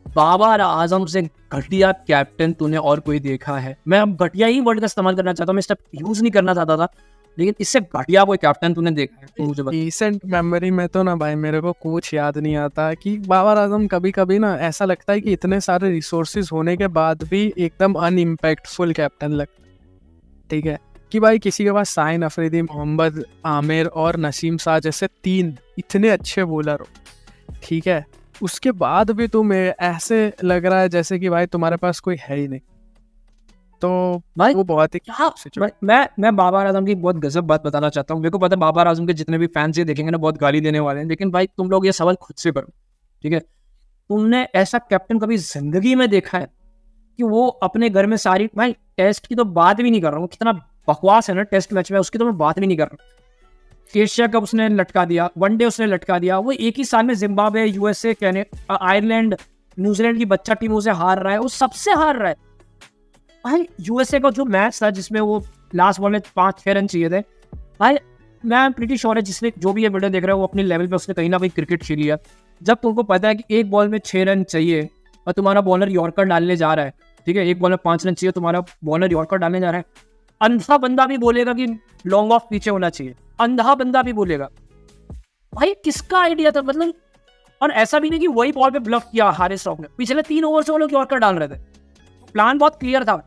बाबर आजम से घटिया कैप्टन तूने और कोई देखा है? मैं अब घटिया ही वर्ड का इस्तेमाल करना चाहता हूँ, मैं इस यूज़ नहीं करना चाहता था, लेकिन इससे घटिया कोई कैप्टन तूने देखा है तो मुझे बता। रिसेंट मेमोरी में तो ना भाई मेरे को कुछ याद नहीं आता कि बाबर आजम कभी कभी ना ऐसा लगता है कि इतने सारे रिसोर्सेज होने के बाद भी एकदम अनइम्पैक्टफुल कैप्टन लगता है। ठीक है कि भाई किसी के पास शाहिन अफरीदी, मोहम्मद आमिर और नसीम शाह जैसे 3 इतने अच्छे बॉलर हो, ठीक है, उसके बाद भी तुम्हें ऐसे लग रहा है जैसे कि भाई तुम्हारे पास कोई है ही नहीं। तो भाई वो बहुत ही हाँ, मैं बाबर आजम की बहुत गजब बात बताना चाहता हूँ। मेरे को पता है बाबर आजम के जितने भी फैंस ये देखेंगे ना बहुत गाली देने वाले हैं, लेकिन भाई तुम लोग ये सवाल खुद से करो, ठीक है? तुमने ऐसा कैप्टन कभी जिंदगी में देखा है कि वो अपने घर में सारी, भाई टेस्ट की तो बात भी नहीं कर रहा हूँ, कितना बकवास है ना टेस्ट मैच में, उसकी तो मैं बात भी नहीं कर रहा। एशिया कप उसने लटका दिया, वनडे उसने लटका दिया, वो एक ही साल में जिम्बाब्वे, यूएसए, आयरलैंड, न्यूजीलैंड की बच्चा टीमों से हार रहा है, वो सबसे हार रहा है। भाई यूएसए का जो मैच था जिसमें वो लास्ट बॉल में 5-6 रन चाहिए थे, भाई मैं प्रीटी श्योर है जिसने जो भी ये वीडियो देख रहा है वो अपने लेवल पे उसने कहीं ना कहीं क्रिकेट खेल लिया। जब तुमको पता है कि एक बॉल में 6 रन चाहिए और तुम्हारा बॉलर यॉर्कर डालने जा रहा है, ठीक है, एक बॉल में 5 रन चाहिए, तुम्हारा बॉलर यॉर्कर डालने जा रहा है, अंधा बंदा भी बोलेगा कि लॉन्ग ऑफ पीछे होना चाहिए, अंधा बंदा भी बोलेगा। भाई किसका आइडिया था? मतलब, और ऐसा भी नहीं कि वही बॉल पे ब्लफ किया हारिस रॉफ ने, पिछले 3 ओवर से वो लोग यॉर्कर डाल रहे थे, प्लान बहुत क्लियर था।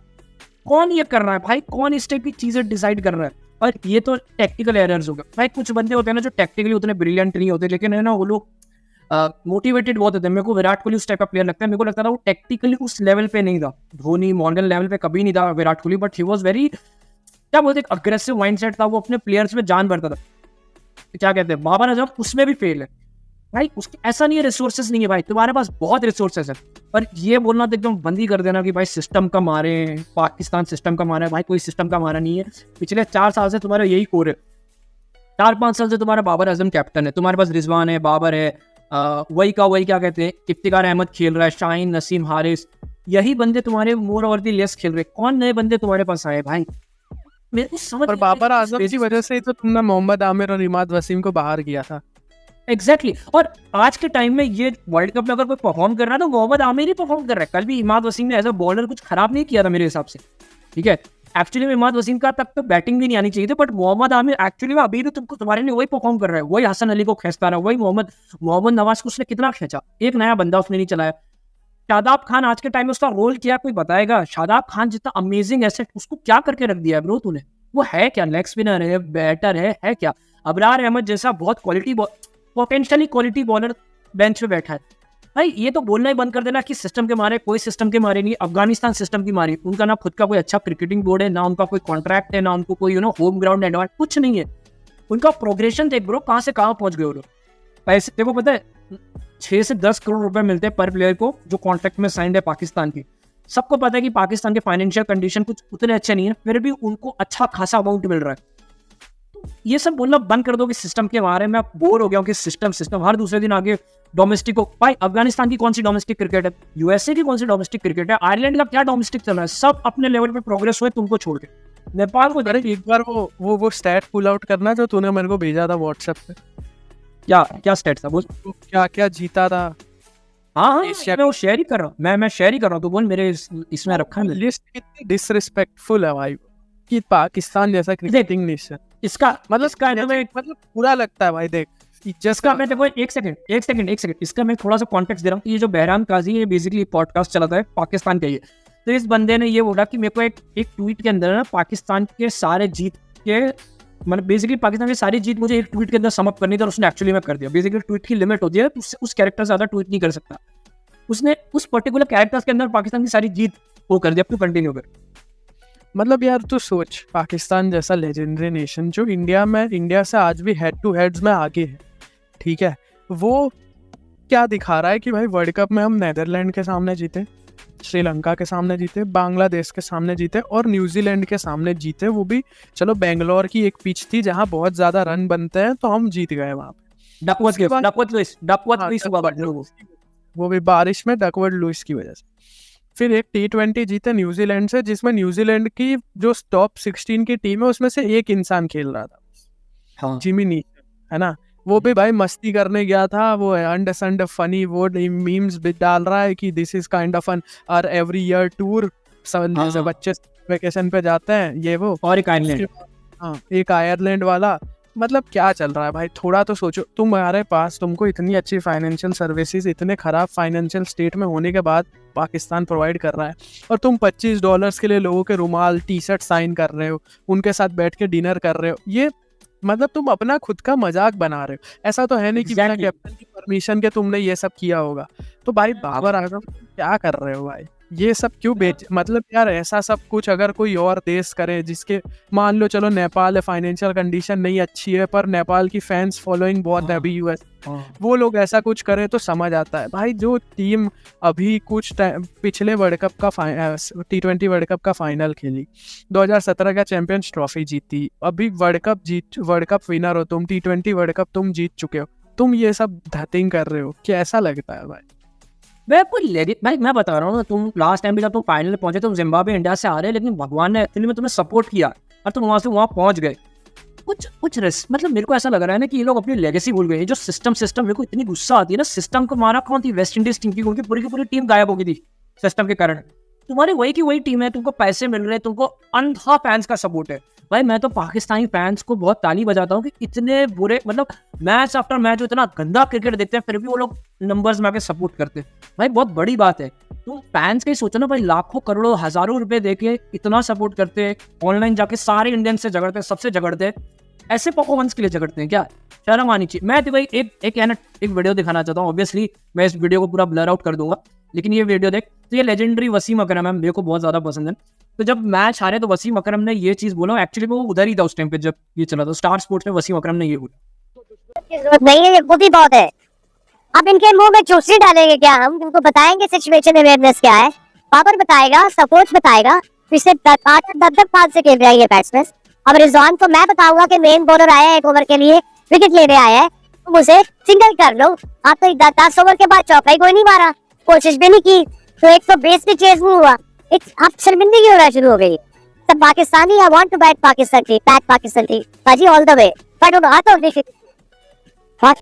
कौन ये कर रहा है भाई? कौन इस टाइप की चीजें डिसाइड कर रहा है? और ये तो टेक्निकल एरर्स हो गए भाई। कुछ बंदे होते हैं ना जो टेक्निकली उतने ब्रिलियंट नहीं होते, लेकिन है ना वो लोग मोटिवेटेड बहुत होते हैं। मेरे को विराट कोहली उस टाइप का प्लेयर लगता है, मेरे को लगता था वो टेक्निकली उस लेवल पे नहीं था, धोनी मॉर्गन लेवल पे कभी नहीं था Virat Kohli, but he was very, क्या बोलते, एक अग्रेसिव माइंडसेट था, वो अपने प्लेयर्स में जान भरता था। क्या कहते हैं, बाबर आजम उसमें भी फेल है भाई। उसके ऐसा नहीं है रिसोर्सेज नहीं है भाई, तुम्हारे पास बहुत रिसोर्सेज है, पर ये बोलना तो एकदम बंद ही कर देना कि भाई सिस्टम का मारे, पाकिस्तान सिस्टम का मारा है। भाई कोई सिस्टम का मारा नहीं है, पिछले 4 साल से तुम्हारा यही कोर है, 4-5 साल से तुम्हारा बाबर आजम कैप्टन है, तुम्हारे पास रिजवान है, बाबर है, वही क्या कहते हैं, इफ्तिकार अहमद खेल रहा है, शाहीन, नसीम, हारिस, यही बंदे तुम्हारे मोर ओवर दी लेस खेल रहे। कौन नए बंदे तुम्हारे पास आए भाई? मेरे को समझ, और बाबर आजम की वजह से ही तो तुमने मोहम्मद आमिर और इमाद वसीम को बाहर किया था। एग्जैक्टली और आज के टाइम में ये वर्ल्ड कप में अगर कोई परफॉर्म कर रहा है तो मोहम्मद आमिर ही परफॉर्म कर रहा है। कल भी इमाद वसीम ने एज अ बॉलर कुछ खराब नहीं किया था मेरे हिसाब से, ठीक है। एक्चुअली में इमाद वसीम का तक तो बैटिंग भी नहीं आनी चाहिए थी, बट मोहम्मद आमिर एक्चुअली में अभी तो तुम्हारे लिए वही परफॉर्म कर रहा है, वही हसन अली को खींचता रहा, वही मोहम्मद नवाज को उसने कितना खींचा, एक नया बंदा उसने नहीं चलाया। शादाब खान आज के टाइम में उसका रोल क्या कोई बताएगा? शादाब खान जितना अमेजिंग एसेट उसको क्या करके रख दिया है ब्रो तूने? वो है क्या? लेग स्पिनर है, बैटर है क्या? अबरार अहमद जैसा बहुत पोटेंशियली क्वालिटी बॉलर बेंच पे बैठा है। भाई ये तो बोलना ही बंद कर देना कि सिस्टम के मारे, कोई सिस्टम के मारे नहीं, अफगानिस्तान सिस्टम की मारी। उनका ना खुद का कोई अच्छा क्रिकेटिंग बोर्ड है, ना उनका कोई कॉन्ट्रैक्ट है, ना उनको कोई होम ग्राउंड एडवांस, कुछ नहीं है। उनका प्रोग्रेशन देख ब्रो, कहाँ से कहाँ पहुंच गए वो लोग। पैसे देखो, पता है 6 से 10 करोड़ रुपए मिलते हैं पर प्लेयर को जो कॉन्ट्रैक्ट में साइंड है पाकिस्तान की। सबको पता है कि पाकिस्तान के फाइनेंशियल कंडीशन कुछ उतने अच्छे नहीं है, फिर भी उनको अच्छा खासा अमाउंट मिल रहा है। ये सब बोलना बंद कर दो कि सिस्टम के बारे में। आप बोर हो गया हूँ कि सिस्टम हर दूसरे दिन आगे डोमेस्टिक हो। भाई अफगानिस्तान की कौन सी डोमेस्टिक क्रिकेट है? यूएसए की कौन सी डोमेस्टिक क्रिकेट है? आयरलैंड का क्या डोमेस्टिक चल रहा है? सब अपने लेवल पे प्रोग्रेस हुए तुमको छोड़ के। नेपाल को अरे एक बार वो स्टैट पुल आउट करना जो तूने मेरे को भेजा था व्हाट्सएप पे। क्या स्टेट था बोल? क्या जीता था? हाँ मैं वो शेयर ही कर रहा हूँ, मैं शेयर ही कर रहा हूँ। तो बोल मेरे इसमें रखा है। लिस्ट कितनी डिसरिस्पेक्टफुल है भाई कि पाकिस्तान जैसा क्रिकेटिंग नेशन। इसका मतलब पूरा लगता है भाई। देख जिसका मैं देखो एक सेकंड इसका मैं थोड़ा सा कॉन्टेक्स्ट दे रहा हूँ। ये जो बहराम काजी है बेसिकली पॉडकास्ट चलाता है पाकिस्तान का ही है। तो इस बंदे ने ये बोला कि मेरे को एक ट्वीट के अंदर ना पाकिस्तान के सारे जीत के, मतलब बेसिकली पाकिस्तान की सारी जीत मुझे एक ट्वीट के अंदर सम अप करनी थी और उसने एक्चुअली में कर दिया। बेसिकली ट्वीट की लिमिट होती है, उस कैरेक्टर से ज़्यादा ट्वीट नहीं कर सकता। उसने उस पर्टिकुलर कैरेक्टर्स के अंदर पाकिस्तान की सारी जीत वो कर दिया। अब तू कंटिन्यू कर। मतलब यार तू सोच, पाकिस्तान जैसा लेजेंडरी नेशन जो इंडिया से आज भी हेड टू हेड्स में आगे है, ठीक है, वो क्या दिखा रहा है कि भाई वर्ल्ड कप में हम नेदरलैंड के सामने जीते, श्रीलंका के सामने जीते, बांग्लादेश के सामने जीते और न्यूजीलैंड के सामने जीते। वो भी चलो बेंगलोर की एक पिच थी जहां बहुत ज्यादा रन बनते हैं तो हम जीत गए वहां पे। डकवर्थ उसके बाद डकवर्थ हाँ, लुईस हुआ बात लोगों। वो भी बारिश में डकवर्थ लुईस की वजह से। फिर एक T20 जीते न्यूजीलैंड से, जिसमें न्यूजीलैंड की जो टॉप 16 की टीम है उसमें से एक इंसान खेल रहा था, हाँ जिमी नीशम, है ना। वो भी भाई मस्ती करने गया था, वो अंडरस्टैंड फनी वो मीम्स भी डाल रहा है कि this is kind of an hour every year tour, सब बच्चे वेकेशन पे जाते हैं ये वो। और एक आयरलैंड, हाँ एक आयरलैंड वाला। मतलब क्या चल रहा है भाई, थोड़ा तो सोचो। तुम्हारे पास तुमको इतनी अच्छी फाइनेंशियल सर्विसेज इतने खराब फाइनेंशियल स्टेट में होने के बाद पाकिस्तान प्रोवाइड कर रहा है, और तुम $25 के लिए लोगों के रुमाल टी शर्ट साइन कर रहे हो, उनके साथ बैठ के डिनर कर रहे हो। ये मतलब तुम अपना खुद का मजाक बना रहे हो। ऐसा तो है नहीं कि बिना कैप्टन की परमिशन के तुमने ये सब किया होगा। तो भाई बाबर आजम क्या कर रहे हो भाई, ये सब क्यों बेच, मतलब यार ऐसा सब कुछ अगर कोई और देश करे, जिसके मान लो चलो नेपाल है, फाइनेंशियल कंडीशन नहीं अच्छी है, पर नेपाल की फैंस फॉलोइंग बहुत है अभी यूएस, वो लोग ऐसा कुछ करे तो समझ आता है। भाई जो टीम अभी कुछ पिछले वर्ल्ड कप का T20 वर्ल्ड कप का फाइनल खेली, 2017 का चैंपियंस ट्रॉफी जीती, अभी वर्ल्ड कप विनर हो तुम, T20 वर्ल्ड कप तुम जीत चुके हो, तुम ये सब धतिंग कर रहे हो, कैसा लगता है भाई? भाई मैं बता रहा हूँ ना, तुम लास्ट टाइम भी जब तुम फाइनल में पहुंचे, तुम जिम्बाब्वे इंडिया से आ रहे, लेकिन भगवान ने एक्चुअली में तुम्हें सपोर्ट किया और तुम वहां से वहां पहुंच गए। कुछ मतलब मेरे को ऐसा लग रहा है ना कि ये लोग अपनी लेगेसी भूल गए। जो सिस्टम मेरे को इतनी गुस्सा आती है ना, सिस्टम को मारा कौन थी? वेस्ट इंडीज टीम की, उनकी पूरी की पूरी टीम गायब हो गई थी सिस्टम के कारण। तुम्हारी वही की वही टीम है, तुमको पैसे मिल रहे हैं, तुमको अंधा फैंस का सपोर्ट है। भाई मैं तो पाकिस्तानी फैंस को बहुत ताली बजाता हूँ कि इतने बुरे, मतलब मैच आफ्टर मैच इतना गंदा क्रिकेट देखते हैं, फिर भी वो लोग नंबर्स में आके सपोर्ट करते हैं। भाई बहुत बड़ी बात है। तुम फैंस के सोचो ना भाई, लाखों करोड़ों हजारों रुपए देके इतना सपोर्ट करते हैं, ऑनलाइन जाके सारे इंडियन से झगड़ते हैं, सबसे झगड़ते हैं, ऐसे परफॉर्मेंस के लिए झगड़ते हैं क्या? शर्म आनी चाहिए। मैं तो भाई एक वीडियो दिखाना चाहता हूँ। ऑब्वियसली मैं इस वीडियो को पूरा ब्लर आउट कर दूंगा, लेकिन ये वीडियो देख, तो ये लेजेंडरी वसीम अकरम है, मेरे को बहुत ज्यादा पसंद है। तो जब मैच हारे तो वसीम अकरम ने ये चीज बोला, एक्चुअली वो उधर ही था उस टाइम पे जब ये चला था, स्टार स्पोर्ट्स में वसीम अकरम ने ये बोला। जरूरत नहीं है, ये खुद ही बहुत है। अब इनके मुंह में चूसी डालेंगे क्या हम? इनको बताएंगे सिचुएशन अवेयरनेस क्या है, बाबर बताएगा, सपोर्ट बताएगा। पिछले 8-10 साल से खेल रहा है ये बैट्समैन। अब रिजवान को मैं बताऊंगा कि मेन बॉलर आया है एक ओवर के लिए, विकेट लेने आया है, तुम उसे सिंगल कर लो। आप तो 10 ओवर के बाद चौका ही कोई नहीं मारा, कोशिश भी नहीं की, तो 120 भी चेज नहीं हुआ। अब शर्मिंदगी होना शुरू हो गई। सब Pakistani, I want to bat Pakistan team, bat Pakistan team बाजी ऑल द वे, बट उन हाथ ऑफ द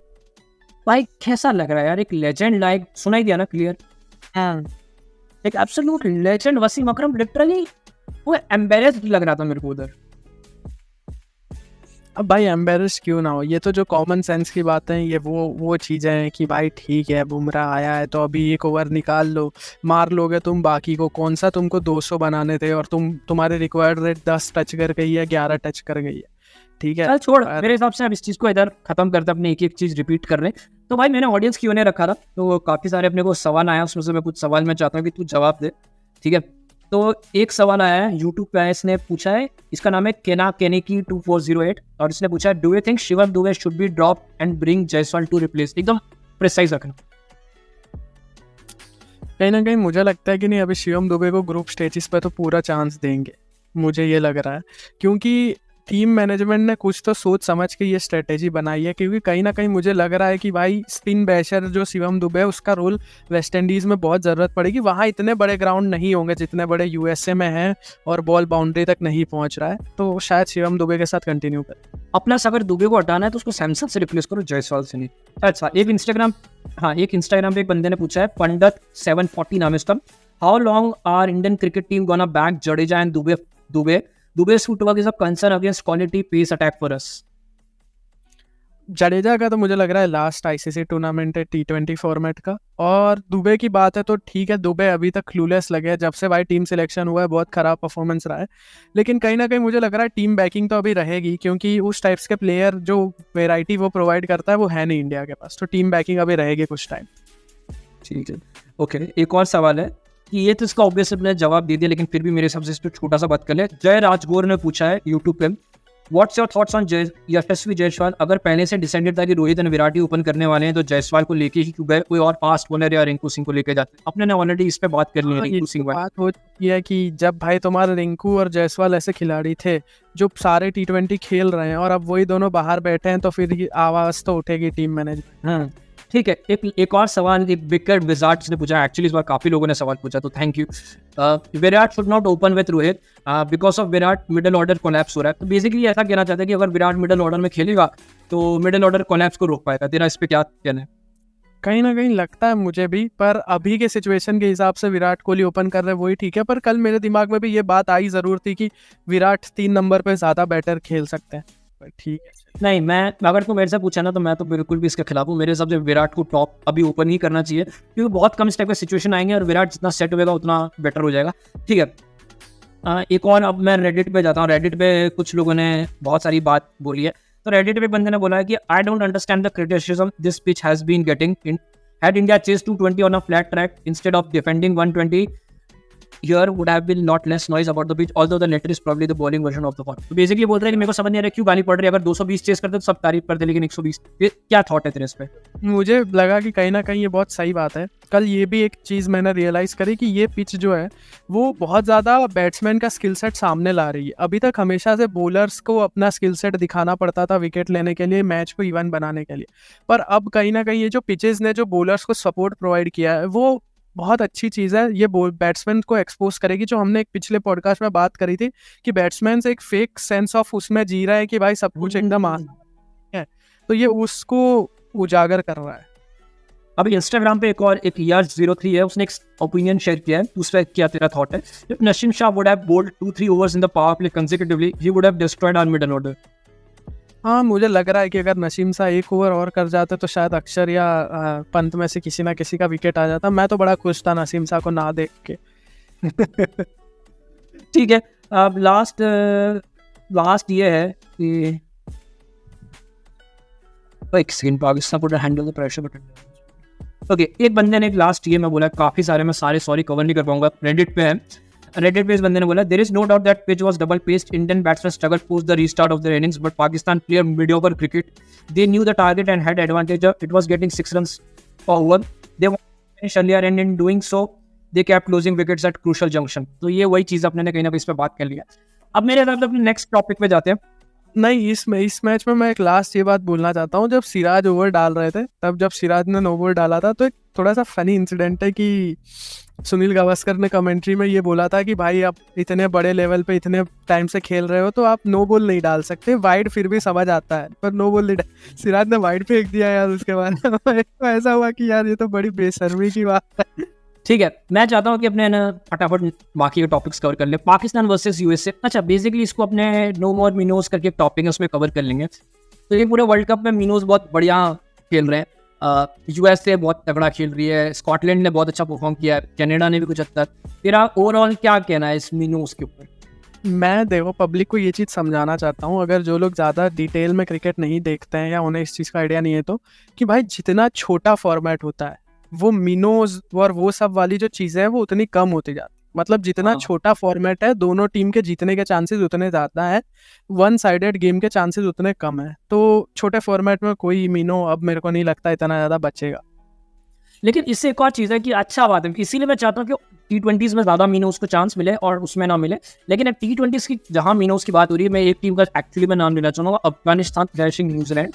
भाई कैसा लग रहा है यार, एक लेजेंड लाइक, सुनाई दिया ना क्लियर, एक एब्सोल्यूट लेजेंड वसीम अकरम लिटरली वो एम्बैरेस्ड लग रहा था मेरे को उधर। अब भाई एम्बेरस क्यों ना हो, ये तो जो कॉमन सेंस की बातें हैं, ये वो चीज़ें हैं कि भाई ठीक है बुमराह आया है तो अभी एक ओवर निकाल लो, मार लोगे तुम बाकी को, कौन सा तुमको 200 बनाने थे, और तुम्हारे रिक्वायर्ड रेट 10 टच कर गई है, 11 टच कर गई है, ठीक है। चल छोड़, मेरे हिसाब से अब इस चीज़ को इधर खत्म करते, अपने एक चीज़ रिपीट कर रहे। तो भाई मैंने ऑडियंस Q&A रखा था, तो काफ़ी सारे अपने को सवाल आया, उसमें से मैं कुछ सवाल मैं चाहता हूँ कि तू जवाब दे, ठीक है। तो एक सवाल आया है यूट्यूब पे, इसने पूछा है, इसका नाम है केनेकी 2408, और इसने पूछा है, do you think Shivam Dube should be drop and bring Jaiswal to replace? एकदम प्रिसाइज रखना। कहीं ना कहीं मुझे लगता है कि नहीं, अभी शिवम दुबे को ग्रुप स्टेजेस पे तो पूरा चांस देंगे, मुझे ये लग रहा है, क्योंकि टीम मैनेजमेंट ने कुछ तो सोच समझ के ये स्ट्रेटेजी बनाई है। क्योंकि कहीं ना कहीं मुझे लग रहा है कि भाई स्पिन बैशर जो शिवम दुबे है, उसका रोल वेस्ट इंडीज़ में बहुत ज़रूरत पड़ेगी। वहाँ इतने बड़े ग्राउंड नहीं होंगे जितने बड़े यूएसए में हैं, और बॉल बाउंड्री तक नहीं पहुँच रहा है, तो शायद शिवम दुबे के साथ कंटिन्यू करें। अपना अगर दुबे को हटाना है तो उसको सैमसन से रिप्लेस करो, जायसवाल से नहीं। अच्छा, एक इंस्टाग्राम पे एक बंदे ने पूछा है, पंडित 740 नाम है उसका, how long are Indian cricket team gonna back Jadeja and Dube's footwork is a concern against quality pace attack for us? Jadeja का तो मुझे लग रहा है लास्ट आईसीसी टूर्नामेंट है T20 फॉर्मेट का, और दुबे की बात है तो ठीक है, दुबे अभी तक क्लूलेस लगे, जब से भाई टीम सिलेक्शन हुआ है बहुत खराब परफॉर्मेंस रहा है। लेकिन कहीं ना कहीं मुझे लग रहा है टीम बैकिंग तो अभी रहेगी, क्योंकि उस टाइप्स के प्लेयर जो वेराइटी वो प्रोवाइड करता है वो है नहीं इंडिया के पास, तो टीम बैकिंग अभी रहेगी कुछ टाइम। ठीक है, ओके। एक और सवाल है, कि ये तो इसका ऑब्वियस मैंने जवाब दे दिया, लेकिन फिर भी मेरे हिसाब से इस पर छोटा सा बात कर ले। जय राजगौर ने पूछा है यूट्यूब पे, व्हाट्स योर थॉट्स ऑन यशस्वी जायसवाल? अगर पहले से डिसाइडेड था कि Rohit and Virat he open करने वाले हैं तो जायसवाल को लेके ही क्यों गए? कोई और फास्ट बॉलर या रिंकू सिंह को लेके जाते? अपने ने ऑलरेडी इस पे बात कर ली है। रिंकू सिंह बात हो चुकी है कि जब भाई तुम्हारे रिंकू और जायसवाल ऐसे खिलाड़ी थे जो सारे T20 खेल रहे हैं और अब वही दोनों बाहर बैठे हैं, तो फिर आवाज तो उठेगी टीम मैनेजमेंट। हाँ ठीक है। एक और सवाल एक विकेट विजार्ड्स ने पूछा, एक्चुअली इस बार काफी लोगों ने सवाल पूछा, तो thank you. Virat should not open with Rohit because of Virat middle order collapse हो रहा है। तो बेसिकली ऐसा कहना चाहते हैं कि अगर विराट मिडिल ऑर्डर में खेलेगा तो मिडिल ऑर्डर कोलैप्स को रोक पाएगा। तेरा इस पे क्या कहना है? कहीं ना कहीं लगता है मुझे भी, पर अभी के सिचुएशन के हिसाब से विराट कोहली ओपन कर रहे हैं वही ठीक है। पर कल मेरे दिमाग में भी ये बात आई जरूर थी कि विराट 3 नंबर पे ज्यादा बेटर खेल सकते हैं, पर ठीक है। नहीं, मैं अगर तो मेरे से पूछा ना तो मैं तो बिल्कुल भी इसके खिलाफ हूँ। मेरे हिसाब से विराट को टॉप अभी ओपन ही करना चाहिए, क्योंकि बहुत कम इस टाइप के सिचुएशन आएंगे और विराट जितना सेट होगा उतना बेटर हो जाएगा। ठीक है। एक और अब मैं रेडिट पे जाता हूँ। रेडिट पे कुछ लोगों ने बहुत सारी बात बोली है। तो रेडिट पे बंदे ने बोला है कि I don't understand the criticism this pitch has been getting in had India chase 220 on a flat track instead of defending 120 here would have been lot less noise about the pitch, although the latter is probably the bowling version of the form. तो basically बोल रहे हैं कि मेरे को समझ नहीं आ रहा क्यों गाली पड़ रही है। अगर 220 चेस करते तो सब तारीफ करते, लेकिन 120 ये क्या थॉट है तेरे इस पे? मुझे लगा कि कहीं ना कहीं ये बहुत सही बात है। कल ये भी एक चीज़ मैंने रियलाइज़ करी कि ये पिच जो है वो बहुत ज़्यादा बैट्समैन का स्किल सेट सामने ला रही है। अभी तक हमेशा से बॉलर्स को अपना स्किल सेट दिखाना पड़ता था विकेट लेने के लिए, मैच को इवन बनाने के लिए, पर अब कहीं ना कहीं ये जो पिचेस ने जो बॉलर्स को सपोर्ट प्रोवाइड किया है वो बहुत अच्छी चीज़ है। ये बैट्समैन को एक्सपोज करेगी, जो हमने एक पिछले पॉडकास्ट में बात करी थी कि बैट्समैन से एक फेक सेंस ऑफ उसमें जी रहा है कि भाई सब कुछ एकदम आसान है, तो ये उसको उजागर कर रहा है। अभी इंस्टाग्राम पे एक ER03 है, उसने एक ओपिनियन शेयर किया है, उस पर क्या तेरा थॉट है? If Nasim Shah would have bowled 2-3 overs in the power play consecutively, he would have destroyed our middle order. हाँ, मुझे लग रहा है कि अगर नसीम शाह 1 ओवर और कर जाते तो शायद अक्षर या पंत में से किसी ना किसी का विकेट आ जाता। मैं तो बड़ा खुश था नसीम शाह को ना देख के। ठीक है। अब लास्ट ये है कि एक second, Pakistan put handle the pressure button. Okay, एक बंदे ने एक लास्ट ये मैं बोला, काफी सारे मैं सारे सॉरी कवर नहीं कर पाऊंगा, रेडिट पे है। रेडिट पे इस बंदे ने बोला, there is no doubt that pitch was double paced, Indian batsman struggle post the restart of their innings, but Pakistan player mediocre cricket, they knew the target and had advantage, it was getting 6 runs per over, they wanted to finish earlier and in doing so they kept losing wickets at crucial junction। तो ये वही चीज अपने ने कहीं ना कहीं इस पे बात कर लिया। अब मेरे हिसाब से अपने नेक्स्ट टॉपिक पे जाते हैं। नहीं, इस मैच में मैं एक लास्ट ये बात बोलना चाहता हूँ। जब सिराज ओवर डाल रहे थे, तब जब सिराज ने नो बॉल डाला था, तो एक थोड़ा सा फनी इंसिडेंट है कि सुनील गावस्कर ने कमेंट्री में ये बोला था कि भाई आप इतने बड़े लेवल पे इतने टाइम से खेल रहे हो तो आप नो बॉल नहीं डाल सकते, वाइड फिर भी समझ आता है, पर नो बॉल नहीं सिराज ने वाइड फेंक दिया यार। उसके बाद ऐसा हुआ कि यार ये तो बड़ी बेशर्मी की बात है। ठीक है, मैं चाहता हूँ कि अपने ना फटाफट बाकी के टॉपिक्स कवर कर ले। पाकिस्तान वर्सेस यूएसए, अच्छा बेसिकली इसको अपने नो मोर मिनोज करके एक टॉपिक है उसमें कवर कर लेंगे। तो ये पूरे वर्ल्ड कप में मिनोज बहुत बढ़िया खेल रहे हैं। यूएसए बहुत तगड़ा खेल रही है, स्कॉटलैंड ने बहुत अच्छा परफॉर्म किया है, कनाडा ने भी कुछ हद तक। तेरा ओवरऑल क्या कहना है इस मिनोज के ऊपर? मैं देखो पब्लिक को ये चीज़ समझाना चाहता हूँ, अगर जो लोग ज़्यादा डिटेल में क्रिकेट नहीं देखते हैं या उन्हें इस चीज़ का आइडिया नहीं है, तो कि भाई जितना छोटा फॉर्मेट होता है वो मिनोज और वो सब वाली जो चीज़ें हैं वो उतनी कम होती जाती। मतलब जितना छोटा फॉर्मेट है, दोनों टीम के जीतने के चांसेस उतने ज़्यादा है, वन साइडेड गेम के चांसेस उतने कम है। तो छोटे फॉर्मेट में कोई मिनो अब मेरे को नहीं लगता इतना ज़्यादा बचेगा। लेकिन इससे एक और चीज़ है कि अच्छा बात है, इसीलिए मैं चाहता हूँ कि T20s में ज़्यादा मिनोज को चांस मिले और उसमें ना मिले। लेकिन अब T20s की जहाँ मिनोज की बात हो रही है, मैं एक टीम का एक्चुअली मैं नाम लेना चाहूँगा, अफगानिस्तान क्रैशिंग न्यूजीलैंड।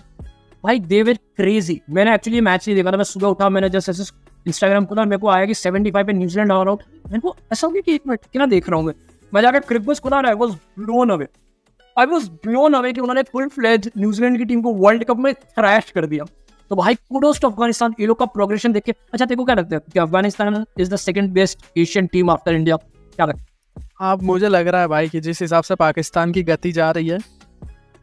भाई दे वर क्रेजी। मैंने एक्चुअली मैच नहीं देखा था, मैं सुबह उठा, मैंने जस्ट ऐसे इंस्टाग्राम खोला, मेरे को आया कि 75 पे न्यूजीलैंड ऑल आउट। मेरे को ऐसा हो गया कि एक मिनट क्या देख रहा हूँ मैं जाकर क्रिकेट खोला, आई वाज ब्लोन अवे कि उन्होंने फुल फ्लेज न्यूजीलैंड की टीम को वर्ल्ड कप में थ्रैश कर दिया। तो भाई कुडोस टू अफगानिस्तान, ये लोग का प्रोग्रेशन देख के। अच्छा तेरे को क्या लगता है कि Afghanistan is the second best Asian team after India? क्या लगता है? अब मुझे लग रहा है भाई कि जिस हिसाब से पाकिस्तान की गति जा रही है,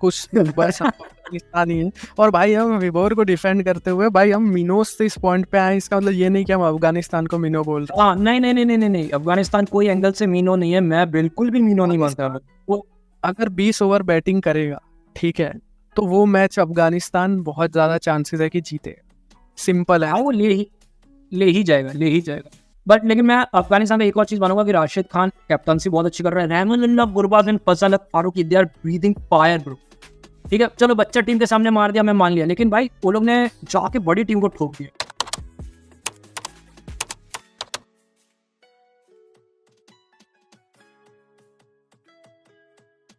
कुछ पाकिस्तानी है। और भाई हम विबोर को डिफेंड करते हुए भाई हम मिनोज से इस पॉइंट पे आए, इसका मतलब ये नहीं कि हम अफगानिस्तान को मिनो बोल रहे। हाँ नहीं, अफगानिस्तान कोई एंगल से मिनो नहीं है, मैं बिल्कुल भी मिनो नहीं मानता। वो अगर 20 ओवर बैटिंग करेगा, ठीक है, तो वो मैच अफगानिस्तान बहुत ज्यादा चांसेस है कि जीते। सिंपल है। हाँ वो ले ही जाएगा। बट लेकिन मैं अफगानिस्तान में एक और चीज़ मानूंगा कि राशिद खान कैप्टनसी बहुत अच्छी कर रहा है। Rahmanullah, Gurbaz, Fazal, Farooqi, they are breathing fire bro. ठीक है, चलो बच्चा टीम के सामने मार दिया, मैं मान लिया, लेकिन भाई वो लोग ने जाके बड़ी टीम को ठोक दिया।